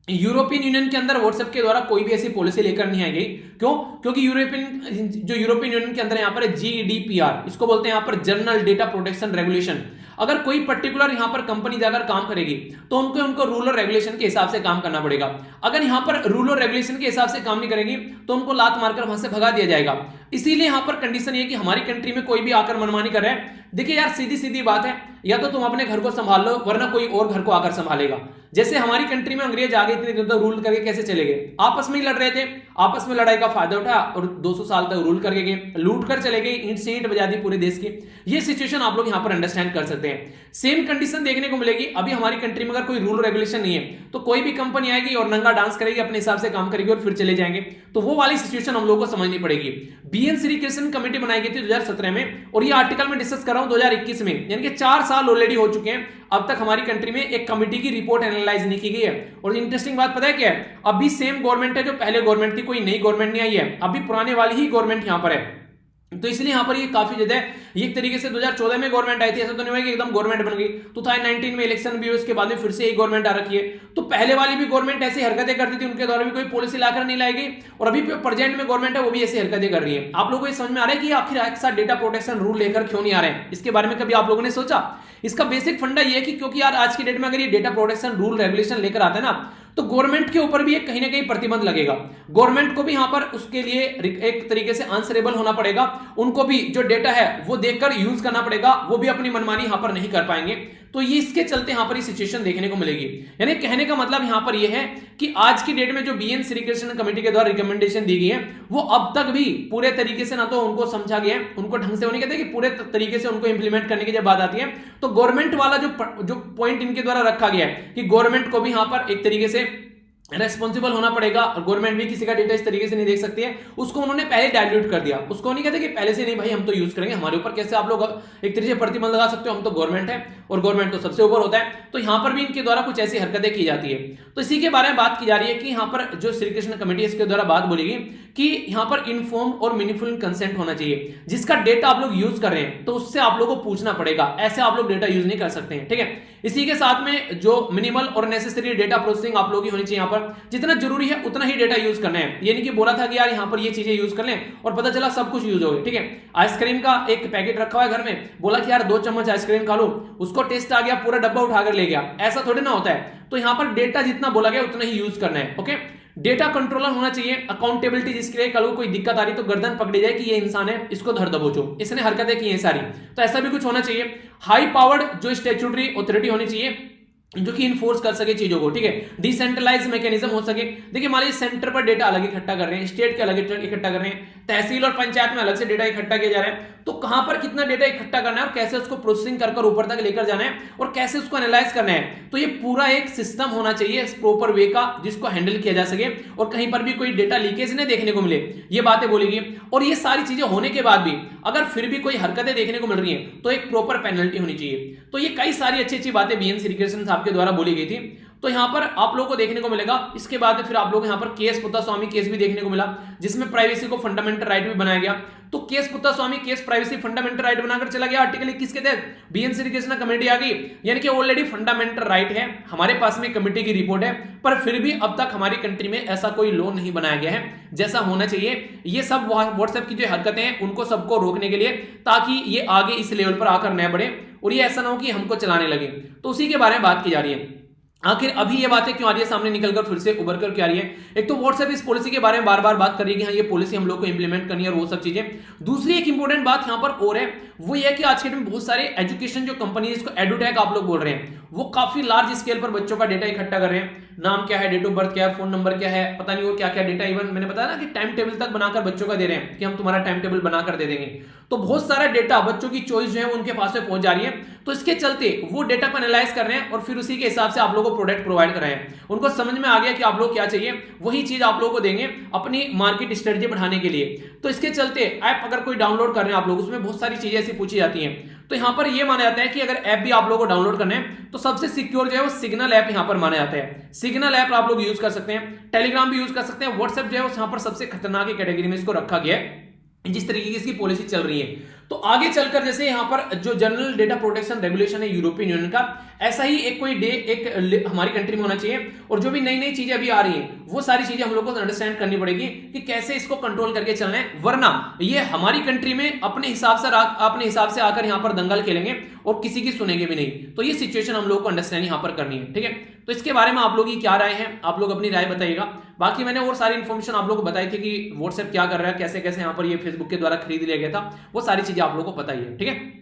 यूरोपियन यूनियन के अंदर व्हाट्सएप के द्वारा कोई भी ऐसी पॉलिसी लेकर नहीं आई गई। क्यों? क्योंकि यूरोपियन यूनियन के अंदर यहां पर जीडीपीआर, इसको बोलते हैं यहां पर जनरल डेटा प्रोटेक्शन रेगुलेशन। अगर कोई पर्टिकुलर यहां पर कंपनी जाकर काम करेगी तो उनको रूल और रेगुलेशन के हिसाब से काम करना पड़ेगा। अगर यहां पर रूल और रेगुलेशन के हिसाब से काम नहीं करेगी तो उनको लात मारकर वहां से भगा दिया जाएगा। इसीलिए यहां पर कंडीशन ये कि हमारी कंट्री में कोई भी आकर मनमानी कर रहा है। देखिए यार सीधी सीधी बात है, या तो तुम अपने घर को संभाल लो वरना कोई और घर को आकर संभालेगा। जैसे हमारी कंट्री में अंग्रेज आ गए इतने दिन तक रूल करके कैसे चले गए, आपस में ही लड़ रहे थे, आपस में लड़ाई का फायदा उठा और 200 साल तक रूल करके गए, लूट कर चले गए, ईंट से ईंट बजा दी पूरे देश की। ये सिचुएशन आप लोग यहां पर अंडरस्टैंड कर सकते हैं। सेम कंडीशन देखने को मिलेगी अभी हमारी कंट्री में, अगर कोई रूल रेगुलेशन नहीं है तो कोई भी कंपनी आएगी और नंगा डांस करेगी, अपने हिसाब से काम करेगी और फिर चले जाएंगे। तो वो वाली सिचुएशन हम लोग को समझनी पड़ेगी। बीएन श्री कृष्ण कमेटी बनाई गई थी 2017 में, और ये आर्टिकल में डिस्कस कर रहा हूं 2021 में, यानी कि 4 साल ऑलरेडी हो चुके हैं। अब तक हमारी कंट्री में एक कमेटी की रिपोर्ट एनालाइज नहीं की गई है। और इंटरेस्टिंग बात पता है क्या है, अभी सेम गवर्नमेंट है जो पहले गवर्नमेंट थी, कोई नई गवर्नमेंट नहीं आई है, अभी पुराने वाली ही गवर्नमेंट यहां पर है। तो इसलिए यहां पर ये काफी ज्यादा एक तरीके से 2014 में गवर्नमेंट आई थी, ऐसा तो नहीं हुआ कि एकदम गवर्नमेंट बन गई। 2019 में इलेक्शन भी हुए, उसके बाद में फिर से एक गवर्नमेंट आ रखी है। तो पहले वाली भी गवर्नमेंट ऐसी हरकतें करती थी, उनके द्वारा भी कोई पॉलिसी लाकर नहीं लाई गई, और अभी प्रेजेंट में गवर्नमेंट है वो भी ऐसी हरकतें कर रही है। आप लोगों को ये समझ में आ रहा है कि आखिर एक साथ डेटा प्रोटेक्शन रूल लेकर क्यों नहीं आ रहे हैं, इसके बारे में कभी आप लोगों ने सोचा? इसका बेसिक फंडा ये है कि क्योंकि यार आज की डेट में अगर ये डेटा प्रोटेक्शन रूल रेगुलेशन लेकर आते हैं ना, तो गवर्नमेंट के ऊपर भी एक कहीं ना कहीं प्रतिबंध लगेगा। गवर्नमेंट को भी यहां पर उसके लिए एक तरीके से आंसरेबल होना पड़ेगा, उनको भी जो डेटा है वो देखकर यूज करना पड़ेगा, वो भी अपनी मनमानी यहां पर नहीं कर पाएंगे। तो ये इसके चलते यहां पर ये सिचुएशन देखने को मिलेगी। यानी कहने का मतलब यहां पर यह है कि आज की डेट में जो बीएन श्री कृष्ण कमेटी के द्वारा रिकमेंडेशन दी गई है वो अब तक भी पूरे तरीके से ना तो उनको समझा गया है, उनको ढंग से, उन्हें कहते हैं कि पूरे तरीके से उनको इंप्लीमेंट करने की जब बात आती है तो गवर्नमेंट वाला जो पॉइंट इनके द्वारा रखा गया है कि गवर्नमेंट को भी यहां पर एक तरीके से रेस्पॉन्सिबल होना पड़ेगा, और गवर्नमेंट भी किसी का डेटा इस तरीके से नहीं देख सकती है, उसको उन्होंने पहले डाइल्यूट कर दिया। उसको नहीं कहते कि पहले से नहीं भाई हम तो यूज करेंगे, हमारे ऊपर कैसे आप लोग एक तरीके से प्रतिबंध लगा सकते हो, हम तो गवर्नमेंट है और गवर्नमेंट तो सबसे ऊपर होता है। तो यहां पर भी इनके द्वारा कुछ ऐसी हरकतें की जाती है। तो इसी के बारे में बात की जा रही है कि यहां पर जो श्री कृष्ण कमेटी है इसके द्वारा बात बोली गई कि यहां पर इन्फॉर्म और मीनिंगफुल कंसेंट होना चाहिए। जिसका डेटा आप लोग यूज कर रहे हैं तो उससे आप लोग को पूछना पड़ेगा, ऐसे आप लोग डेटा यूज नहीं कर सकते हैं, ठीक है। इसी के साथ में जो मिनिमल और नेसेसरी डेटा प्रोसेसिंग आप लोग की होनी चाहिए यहां पर जितना जरूरी है उतना ही डेटा यूज करना है। ये नहीं कि बोला था कि यार यहाँ पर ये चीजें यूज कर लें और पता चला सब कुछ यूज हो गया। ठीक है, आइसक्रीम का एक पैकेट रखा हुआ है घर में, बोला कि यार 2 चम्मच आइसक्रीम खा लो, उसको टेस्ट आ गया, पूरा डब्बा उठाकर ले गया, ऐसा थोड़ी ना होता है। तो यहाँ पर डेटा जितना बोला गया उतना ही यूज करना है। ओके, डेटा कंट्रोलर होना चाहिए, अकाउंटेबिलिटी, जिसके लिए कल को कोई दिक्कत आ रही तो गर्दन पकड़ी जाए कि ये इंसान है, इसको धर दबोचो, इसने हरकतें की हैं सारी, तो ऐसा भी कुछ होना चाहिए। हाई पावर्ड जो स्टैट्यूटरी अथॉरिटी होनी चाहिए जो कि इन्फोर्स कर सके चीजों को। ठीक है, डिसेंट्रलाइज मैकेनिज्म हो सके। देखिए मान लीजिए सेंटर पर डेटा अलग इकट्ठा कर रहे हैं, स्टेट के अलग इकट्ठा कर रहे हैं, तहसील और पंचायत में अलग से डेटा इकट्ठा किया जा रहा है, तो कहां पर कितना डेटा इकट्ठा करना है और कैसे उसको प्रोसेसिंग कर ऊपर तक लेकर जाना है और कैसे उसको एनालाइज करना है, तो ये पूरा एक सिस्टम होना चाहिए प्रॉपर वे का जिसको हैंडल किया जा सके और कहीं पर भी कोई डेटा लीकेज नहीं देखने को मिले, ये बातें बोलेगी। और ये सारी चीजें होने के बाद भी अगर फिर भी कोई हरकतें देखने को मिल रही हैं तो एक प्रॉपर पेनल्टी होनी चाहिए। तो ये कई सारी अच्छी अच्छी बातें बीएन श्रीकृष्ण साहब के द्वारा बोली गई थी। तो यहां पर आप लोगों को देखने को मिलेगा। इसके बाद फिर आप लोग यहां पर केएस पुत्तास्वामी केस भी देखने को मिला जिसमें प्राइवेसी को फंडामेंटल राइट भी बनाया गया। तो KS Puttaswamy case privacy fundamental right बनाकर चला गया आर्टिकल 21 के तहत, बीएन श्रीकृष्ण कमेटी आ गई, यानी कि ऑलरेडी फंडामेंटल राइट है, हमारे पास में कमेटी की रिपोर्ट है, पर फिर भी अब तक हमारी कंट्री में ऐसा कोई लॉ नहीं बनाया गया है जैसा होना चाहिए। ये सब व्हाट्सएप की जो हरकतें हैं उनको सबको रोकने के लिए, ताकि ये आगे इस लेवल पर आकर न बढ़े और ये ऐसा ना हो कि हमको चलाने लगे। तो उसी के बारे में बात की जा रही है। आखिर अभी ये बातें क्यों आ रही है सामने निकलकर, फिर से उभर कर क्या आ रही है? एक तो व्हाट्सएप इस पॉलिसी के बारे में बार बार बात कर रही है कि हाँ ये पॉलिसी हम लोग को इंप्लीमेंट करनी है और वो सब चीजें। दूसरी एक इंपॉर्टेंट बात यहाँ पर और है, वो ये है कि आज के टाइम में बहुत सारे एजुकेशन जो कंपनी जिसको एडुटेक आप लोग बोल रहे हैं, वो काफी लार्ज स्केल पर बच्चों का डेटा इकट्ठा कर रहे हैं। नाम क्या है, डेट ऑफ बर्थ क्या है, फोन नंबर क्या है, पता नहीं वो क्या क्या डेटा, इवन मैंने बताया ना कि टाइम टेबल तक बनाकर बच्चों का दे रहे हैं कि हम तुम्हारा टाइम टेबल बनाकर दे देंगे। तो बहुत सारा डेटा बच्चों की चॉइस जो है उनके पास में पहुंच जा रही है। तो इसके चलते वो डेटा को एनालाइज कर रहे हैं और फिर उसी के हिसाब से आप लोगों को प्रोडक्ट प्रोवाइड कर रहे हैं। उनको समझ में आ गया कि आप लोग क्या चाहिए, वही चीज आप लोगों को देंगे अपनी मार्केट स्ट्रेटजी बढ़ाने के लिए। तो इसके चलते ऐप अगर कोई डाउनलोड कर रहे हैं आप लोग, उसमें बहुत सारी चीजें ऐसी पूछी जाती हैं। तो यहां पर यह माना जाता है कि अगर ऐप भी आप लोगों को डाउनलोड करना है तो सबसे सिक्योर जो है वो सिग्नल ऐप यहां पर माना जाता है। सिग्नल ऐप आप लोग यूज कर सकते हैं, टेलीग्राम भी यूज कर सकते हैं, व्हाट्सएप जो है यहां पर सबसे खतरनाक कैटेगरी में इसको रखा गया है जिस तरीके की इसकी पॉलिसी चल रही है। तो आगे चलकर जैसे यहां पर जो जनरल डेटा प्रोटेक्शन रेगुलेशन है यूरोपियन यूनियन का, ऐसा ही एक कोई एक हमारी कंट्री में होना चाहिए। और जो भी नई नई चीजें अभी आ रही हैं वो सारी चीजें हम लोग को अंडरस्टैंड करनी पड़ेगी कि कैसे इसको कंट्रोल करके चलना है, वरना ये हमारी कंट्री में अपने हिसाब से आकर यहां पर दंगल खेलेंगे और किसी की सुनेंगे भी नहीं। तो ये सिचुएशन हम लोग को अंडरस्टैंड यहां पर करनी है। ठीक है, तो इसके बारे में आप लोग की क्या राय है, आप लोग अपनी राय बताइएगा। बाकी मैंने और सारी इन्फॉर्मेशन आप लोग को बताई थी कि व्हाट्सएप क्या कर रहा है, कैसे कैसे यहां पर ये फेसबुक के द्वारा खरीद लिया गया था, वो सारी चीजें आप लोग को पता ही है। ठीक है,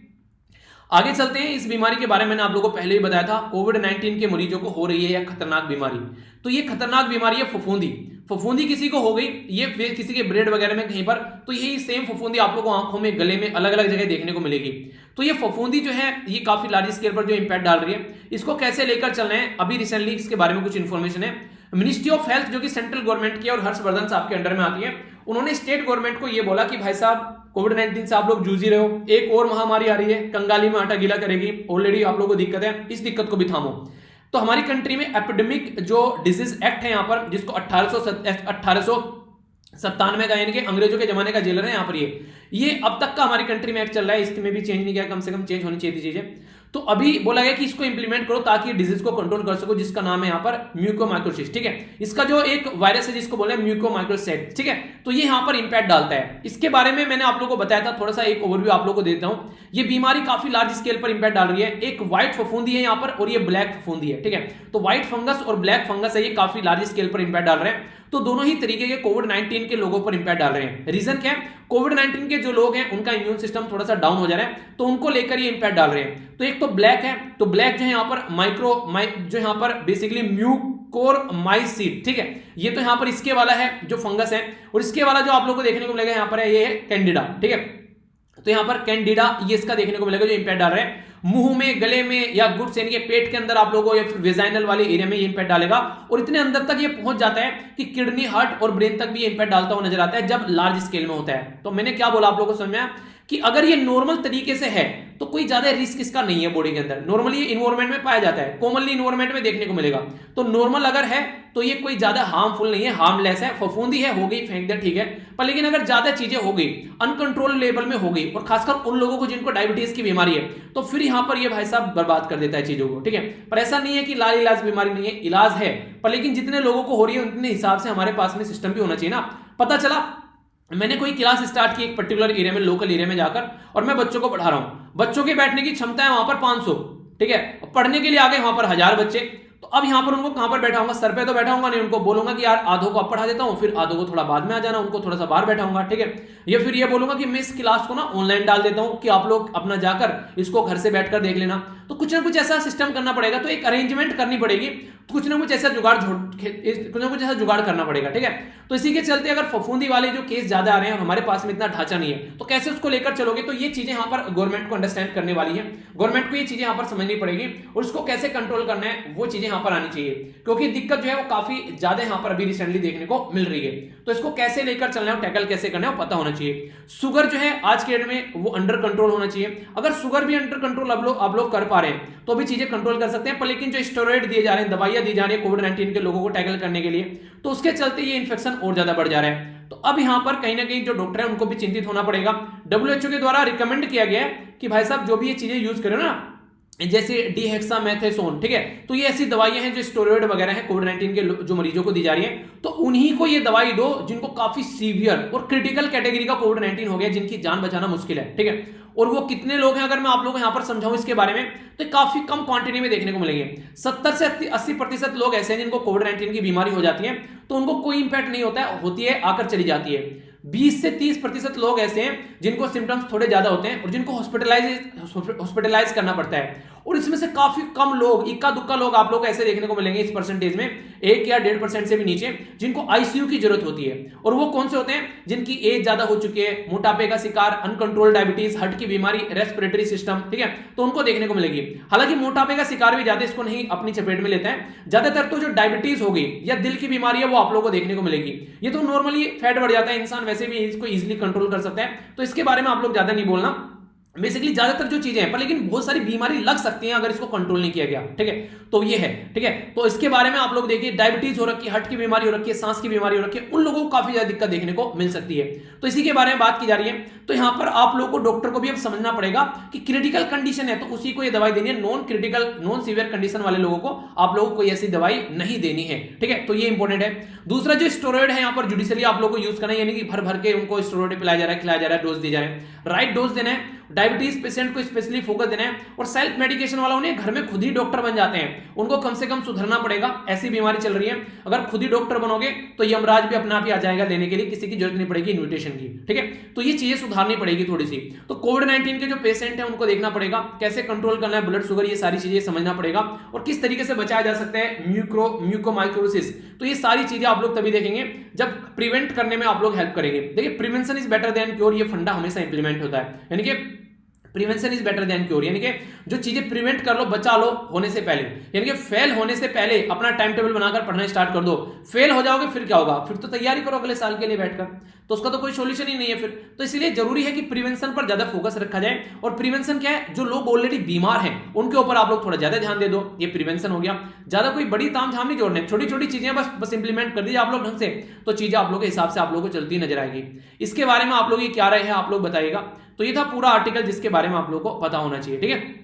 आगे चलते हैं। इस बीमारी के बारे में मैंने आप लोगों को पहले ही बताया था, कोविड-19 के मरीजों को हो रही है यह खतरनाक बीमारी। तो ये खतरनाक बीमारी है फफूंदी। फफूंदी किसी को हो गई, ये किसी के ब्रेड वगैरह में कहीं पर, तो यही सेम फफूंदी आप लोगों को आंखों में, गले में, अलग अलग जगह देखने को मिलेगी। तो ये फफूंदी जो है ये काफी लार्ज स्केल पर जो इंपैक्ट डाल रही है, इसको कैसे लेकर चलना है, अभी रिसेंटली इसके बारे में कुछ इंफॉर्मेशन है। मिनिस्ट्री ऑफ हेल्थ जो कि सेंट्रल गवर्नमेंट की और हर्षवर्धन साहब के अंडर में आती है, उन्होंने स्टेट गवर्नमेंट को यह बोला कि भाई साहब कोविड-19 से आप लोग जूझ ही रहे हो, एक और महामारी आ रही है, कंगाली में आटा गीला करेगी, ऑलरेडी आप लोगों को दिक्कत है, इस दिक्कत को भी थामो। तो हमारी कंट्री में एपिडेमिक जो डिजीज एक्ट है यहाँ पर, जिसको 1897 का, यानी कि अंग्रेजों के जमाने का जेलर है यहाँ पर, ये अब तक का हमारी कंट्री में एक्ट चल रहा है, इसमें भी चेंज नहीं किया, कम से कम चेंज होनी चाहिए थी चीजें। तो अभी बोला गया कि इसको इंप्लीमेंट करो ताकि डिजीज को कंट्रोल कर सको, जिसका नाम है यहाँ पर म्यूकोमाइकोसिस। ठीक है, इसका जो एक वायरस है जिसको बोले म्यूकोमाइकोसाइट। ठीक है, तो ये यहाँ पर इंपैक्ट डालता है। इसके बारे में मैंने आप लोगों को बताया था, थोड़ा सा एक ओवरव्यू आप लोगों को देता हूं। ये बीमारी काफी लार्ज स्केल पर इंपैक्ट डाल रही है। एक व्हाइट फफूंदी है यहाँ पर और ये ब्लैक फफूंदी है। ठीक है, तो व्हाइट फंगस और ब्लैक फंगस है, ये काफी लार्ज स्केल पर इंपैक्ट डाल रहे हैं। तो दोनों ही तरीके के कोविड-19 के लोगों पर इंपैक्ट डाल रहे हैं। रीजन क्या है, कोविड-19 के जो लोग हैं उनका इम्यून सिस्टम थोड़ा सा डाउन हो जा रहा है, तो उनको लेकर ये इंपैक्ट डाल रहे हैं। तो एक तो ब्लैक है, तो ब्लैक जो है यहाँ पर जो यहाँ पर बेसिकली म्यूकोरमाइसीट। ठीक है, ये तो यहाँ पर इसके वाला है जो फंगस है, और इसके वाला जो आप लोगों को देखने को मिलेगा यहाँ पर है, ये है कैंडिडा। ठीक है, तो यहाँ पर कैंडिडा ये इसका देखने को मिलेगा जो इंपैक्ट डाल रहे हैं। मुंह में, गले में या गुड्स यानी कि पेट के अंदर आप लोगों को या फिर वेजाइनल वाले एरिया में ये इंपैक्ट डालेगा, और इतने अंदर तक ये पहुंच जाता है कि किडनी, हार्ट और ब्रेन तक भी ये इंपैक्ट डालता हुआ नजर आता है जब लार्ज स्केल में होता है। तो मैंने क्या बोला आप लोगों को समझ में आया कि अगर ये नॉर्मल तरीके से है तो कोई ज्यादा रिस्क इसका नहीं है बॉडी के अंदर। नॉर्मली ये इन्वायरमेंट में पाया जाता है, कॉमनली इन्वायरमेंट में देखने को मिलेगा। तो नॉर्मल अगर है तो ये कोई ज्यादा हार्मफुल नहीं है, हार्मलेस है, फफूंदी है, हो गई फेंक दे, ठीक है। पर लेकिन अगर ज्यादा चीजें हो गई, अनकंट्रोल लेवल में हो गई, और खासकर उन लोगों को जिनको डायबिटीज की बीमारी है, तो फिर यहां पर ये भाई साहब बर्बाद कर देता है चीजों को, ठीक है। पर ऐसा नहीं है कि लाइलाज बीमारी नहीं है, इलाज है, पर लेकिन जितने लोगों को हो रही है उतने हिसाब से हमारे पास में सिस्टम भी होना चाहिए ना। पता चला मैंने कोई क्लास स्टार्ट की एक पर्टिकुलर एरिया में, लोकल एरिया में जाकर, और मैं बच्चों को पढ़ा रहा हूं, बच्चों की बैठने की क्षमता है वहां पर 500, ठीक है, पढ़ने के लिए आ गए वहां पर 1000 बच्चे, तो अब यहां पर उनको कहां पर बैठाऊंगा, सर पे तो बैठाऊंगा नहीं, उनको बोलूंगा कि यार आधों को अब पढ़ा देता हूं, फिर आधों को थोड़ा बाद में आ जाना, उनको थोड़ा सा बाहर बैठाऊंगा, ठीक है। या फिर ये बोलूंगा कि मैं इस क्लास को ना ऑनलाइन डाल देता हूं कि आप लोग अपना जाकर इसको घर से बैठकर देख लेना। तो कुछ ना कुछ ऐसा सिस्टम करना पड़ेगा, तो एक अरेंजमेंट करनी पड़ेगी, कुछ ना कुछ ऐसा जुगाड़ करना पड़ेगा, ठीक है। तो इसी के चलते अगर फफूंदी वाले जो केस ज्यादा आ रहे हैं और हमारे पास में इतना ढांचा नहीं है, तो कैसे उसको लेकर चलोगे, तो ये चीजें यहां पर गवर्नमेंट को अंडरस्टैंड करने वाली है, गवर्नमेंट को ये चीजें यहां पर समझनी पड़ेगी, और उसको कैसे कंट्रोल करना है वो चीजें यहां पर आनी चाहिए, क्योंकि दिक्कत जो है वो काफी ज्यादा यहां पर अभी रिसेंटली देखने को मिल रही है। तो इसको कैसे लेकर चलना है, टैकल कैसे करना है वो पता होना चाहिए। शुगर जो है आज के डेट में वो अंडर कंट्रोल होना चाहिए। अगर शुगर भी अंडर कंट्रोल आप लोग कर पा रहे हैं तो भी चीजें कंट्रोल कर सकते हैं, पर लेकिन जो स्टेरॉइड दिए जा रहे हैं, दवाइयां दी जा रही है कोविड-19 के लोगों को टैकल करने के लिए, तो उसके चलते ये इन्फेक्शन और ज्यादा बढ़ जा रहा है। तो अब यहां पर कहीं ना कहीं जो डॉक्टर है उनको भी चिंतित होना पड़ेगा। WHO के द्वारा रिकमेंड किया गया है कि भाई साहब जो भी ये चीजें यूज करें ना, जैसे डिहेक्सामेथासोन, ठीक है, तो ये ऐसी दवाइयां हैं जो स्टेरॉइड वगैरह है कोविड-19 के जो मरीजों को दी जा रही है, तो उन्हीं को ये दवाई दो जिनको काफी सीवियर और क्रिटिकल कैटेगरी का कोविड-19 हो गया, जिनकी जान बचाना मुश्किल है, ठीक है। और वो कितने लोग हैं अगर मैं आप लोगों को यहां पर समझाऊं इसके बारे में, तो काफी कम क्वांटिटी में देखने को मिलेंगे। 70 से 80% लोग ऐसे हैं जिनको कोविड-19 की बीमारी हो जाती है, तो उनको कोई इंपैक्ट नहीं होता है, होती है आकर चली जाती है। 20 से 30% लोग ऐसे हैं जिनको सिम्टम्स थोड़े ज्यादा होते हैं और जिनको हॉस्पिटलाइज करना पड़ता है, और इसमें से काफी कम लोग, इक्का दुक्का लोग आप लोग ऐसे देखने को मिलेंगे इस परसेंटेज में, 1 या 1.5% से भी नीचे, जिनको आईसीयू की जरूरत होती है। और वो कौन से होते हैं, जिनकी एज ज्यादा हो चुकी है, मोटापे का शिकार, अनकंट्रोल डायबिटीज, हार्ट की बीमारी, रेस्पिरेटरी सिस्टम, ठीक है, तो उनको देखने को मिलेगी। हालांकि मोटापे का शिकार भी ज्यादा इसको नहीं अपनी चपेट में लेता है, ज्यादातर तो जो डायबिटीज होगी या दिल की बीमारी है वो आप लोगों को देखने को मिलेगी। ये तो नॉर्मली फैट बढ़ जाता है, इंसान वैसे भी इसको इजीली कंट्रोल कर सकता है, तो इसके बारे में आप लोग ज्यादा नहीं बोलना। बेसिकली ज्यादातर जो चीजें हैं, पर लेकिन बहुत सारी बीमारी लग सकती हैं अगर इसको कंट्रोल नहीं किया गया, ठीक है, तो ये है, ठीक है। तो इसके बारे में आप लोग देखिए, डायबिटीज हो रखी है, हार्ट की बीमारी हो रखी है, सांस की बीमारी हो रखी है, उन लोगों को काफी ज्यादा दिक्कत देखने को मिल सकती है, तो इसी के बारे में बात की जा रही है। तो यहां पर आप लोगों को, डॉक्टर को भी अब समझना पड़ेगा कि क्रिटिकल कंडीशन है तो उसी को ये दवाई देनी है, नॉन सीवियर कंडीशन वाले लोगों को आप लोगों को कोई ऐसी दवाई नहीं देनी है, ठीक है, तो ये इंपॉर्टेंट है। दूसरा जो स्टेरॉइड है यहां पर जुडिशियली आप लोगों को यूज करना है, यानी कि भर भर के उनको स्टेरॉइड पिलाया जा रहा है, खिलाया जा रहा है, डोज दी जा रहा है, राइट डोज देना है, डायबिटीज पेशेंट को स्पेशली फोकस देना है, और सेल्फ मेडिकेशन वाला उन्हें घर में खुद ही डॉक्टर बन जाते हैं, उनको कम से कम सुधरना पड़ेगा, ऐसी बीमारी चल रही है, अगर खुद ही डॉक्टर बनोगे तो यमराज भी अपना आप ही आ जाएगा लेने के लिए, किसी की जरूरत नहीं पड़ेगी इन्विटेशन की, ठीक है, तो ये चीजें सुधारनी पड़ेगी थोड़ी सी। तो कोविड-19 के जो पेशेंट है उनको देखना पड़ेगा, कैसे कंट्रोल करना है, ब्लड शुगर, ये सारी चीजें समझना पड़ेगा, और किस तरीके से बचाया जा सकता है म्यूकोमाइकोसिस, तो ये सारी चीजें आप लोग तभी देखेंगे जब प्रिवेंट करने में आप लोग हेल्प करेंगे। देखिए, prevention is better than cure, ये फंडा हमेशा इंप्लीमेंट होता है, यानी कि prevention is better than cure, यानी कि जो चीजें प्रिवेंट कर लो, बचा लो होने से पहले, यानी कि फेल होने से पहले अपना टाइम टेबल बनाकर पढ़ना स्टार्ट कर दो। फेल हो जाओगे फिर क्या होगा, फिर तो तैयारी करो अगले साल के लिए बैठकर, तो उसका तो कोई सॉल्यूशन ही नहीं है फिर। तो इसलिए जरूरी है कि प्रिवेंशन पर ज्यादा फोकस रखा जाए, और प्रिवेंशन क्या है, जो लोग ऑलरेडी बीमार हैं उनके ऊपर आप लोग थोड़ा ज्यादा ध्यान दे दो, ये प्रिवेंशन हो गया। ज्यादा कोई बड़ी तामझाम नहीं जोड़ने, छोटी छोटी चीजें बस इंप्लीमेंट कर दीजिए आप लोग ढंग से, तो चीजें आप लोग के हिसाब से आप लोगों को चलती नजर आएगी। इसके बारे में आप लोग ये क्या राय है आप लोग बताइएगा। तो ये था पूरा आर्टिकल जिसके बारे में आप लोगों को पता होना चाहिए, ठीक है।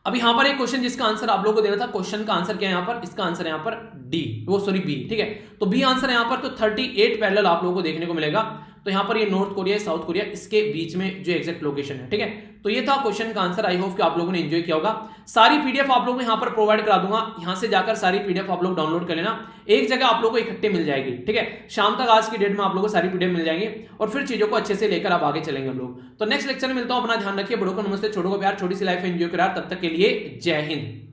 अब यहां पर एक क्वेश्चन जिसका आंसर आप लोगों को देना था, क्वेश्चन का आंसर क्या है यहां पर, इसका आंसर यहां पर बी, ठीक है, तो बी आंसर यहां पर, तो 38 पैरेलल आप लोगों को देखने को मिलेगा। तो यहां पर ये नॉर्थ कोरिया, साउथ कोरिया, इसके बीच में जो एग्जैक्ट लोकेशन है, ठीक है। तो ये था क्वेश्चन का आंसर। आई होप कि आप लोगों ने एंजॉय किया होगा। सारी पीडीएफ आप लोगों को यहां पर प्रोवाइड करा दूंगा, यहां से जाकर सारी पीडीएफ आप लोग डाउनलोड कर लेना, एक जगह आप लोगों को इकट्ठे मिल जाएगी, ठीक है। शाम तक आज की डेट में आप लोगों को सारी पीडीएफ मिल जाएंगी, और फिर चीजों को अच्छे से लेकर आप आगे चलेंगे हम लोग। तो नेक्स्ट लेक्चर में मिलता हूं, अपना ध्यान रखिए, बड़ों को नमस्ते, छोटों को प्यार, छोटी सी लाइफ एंजॉय करा, तब तक के लिए जय हिंद।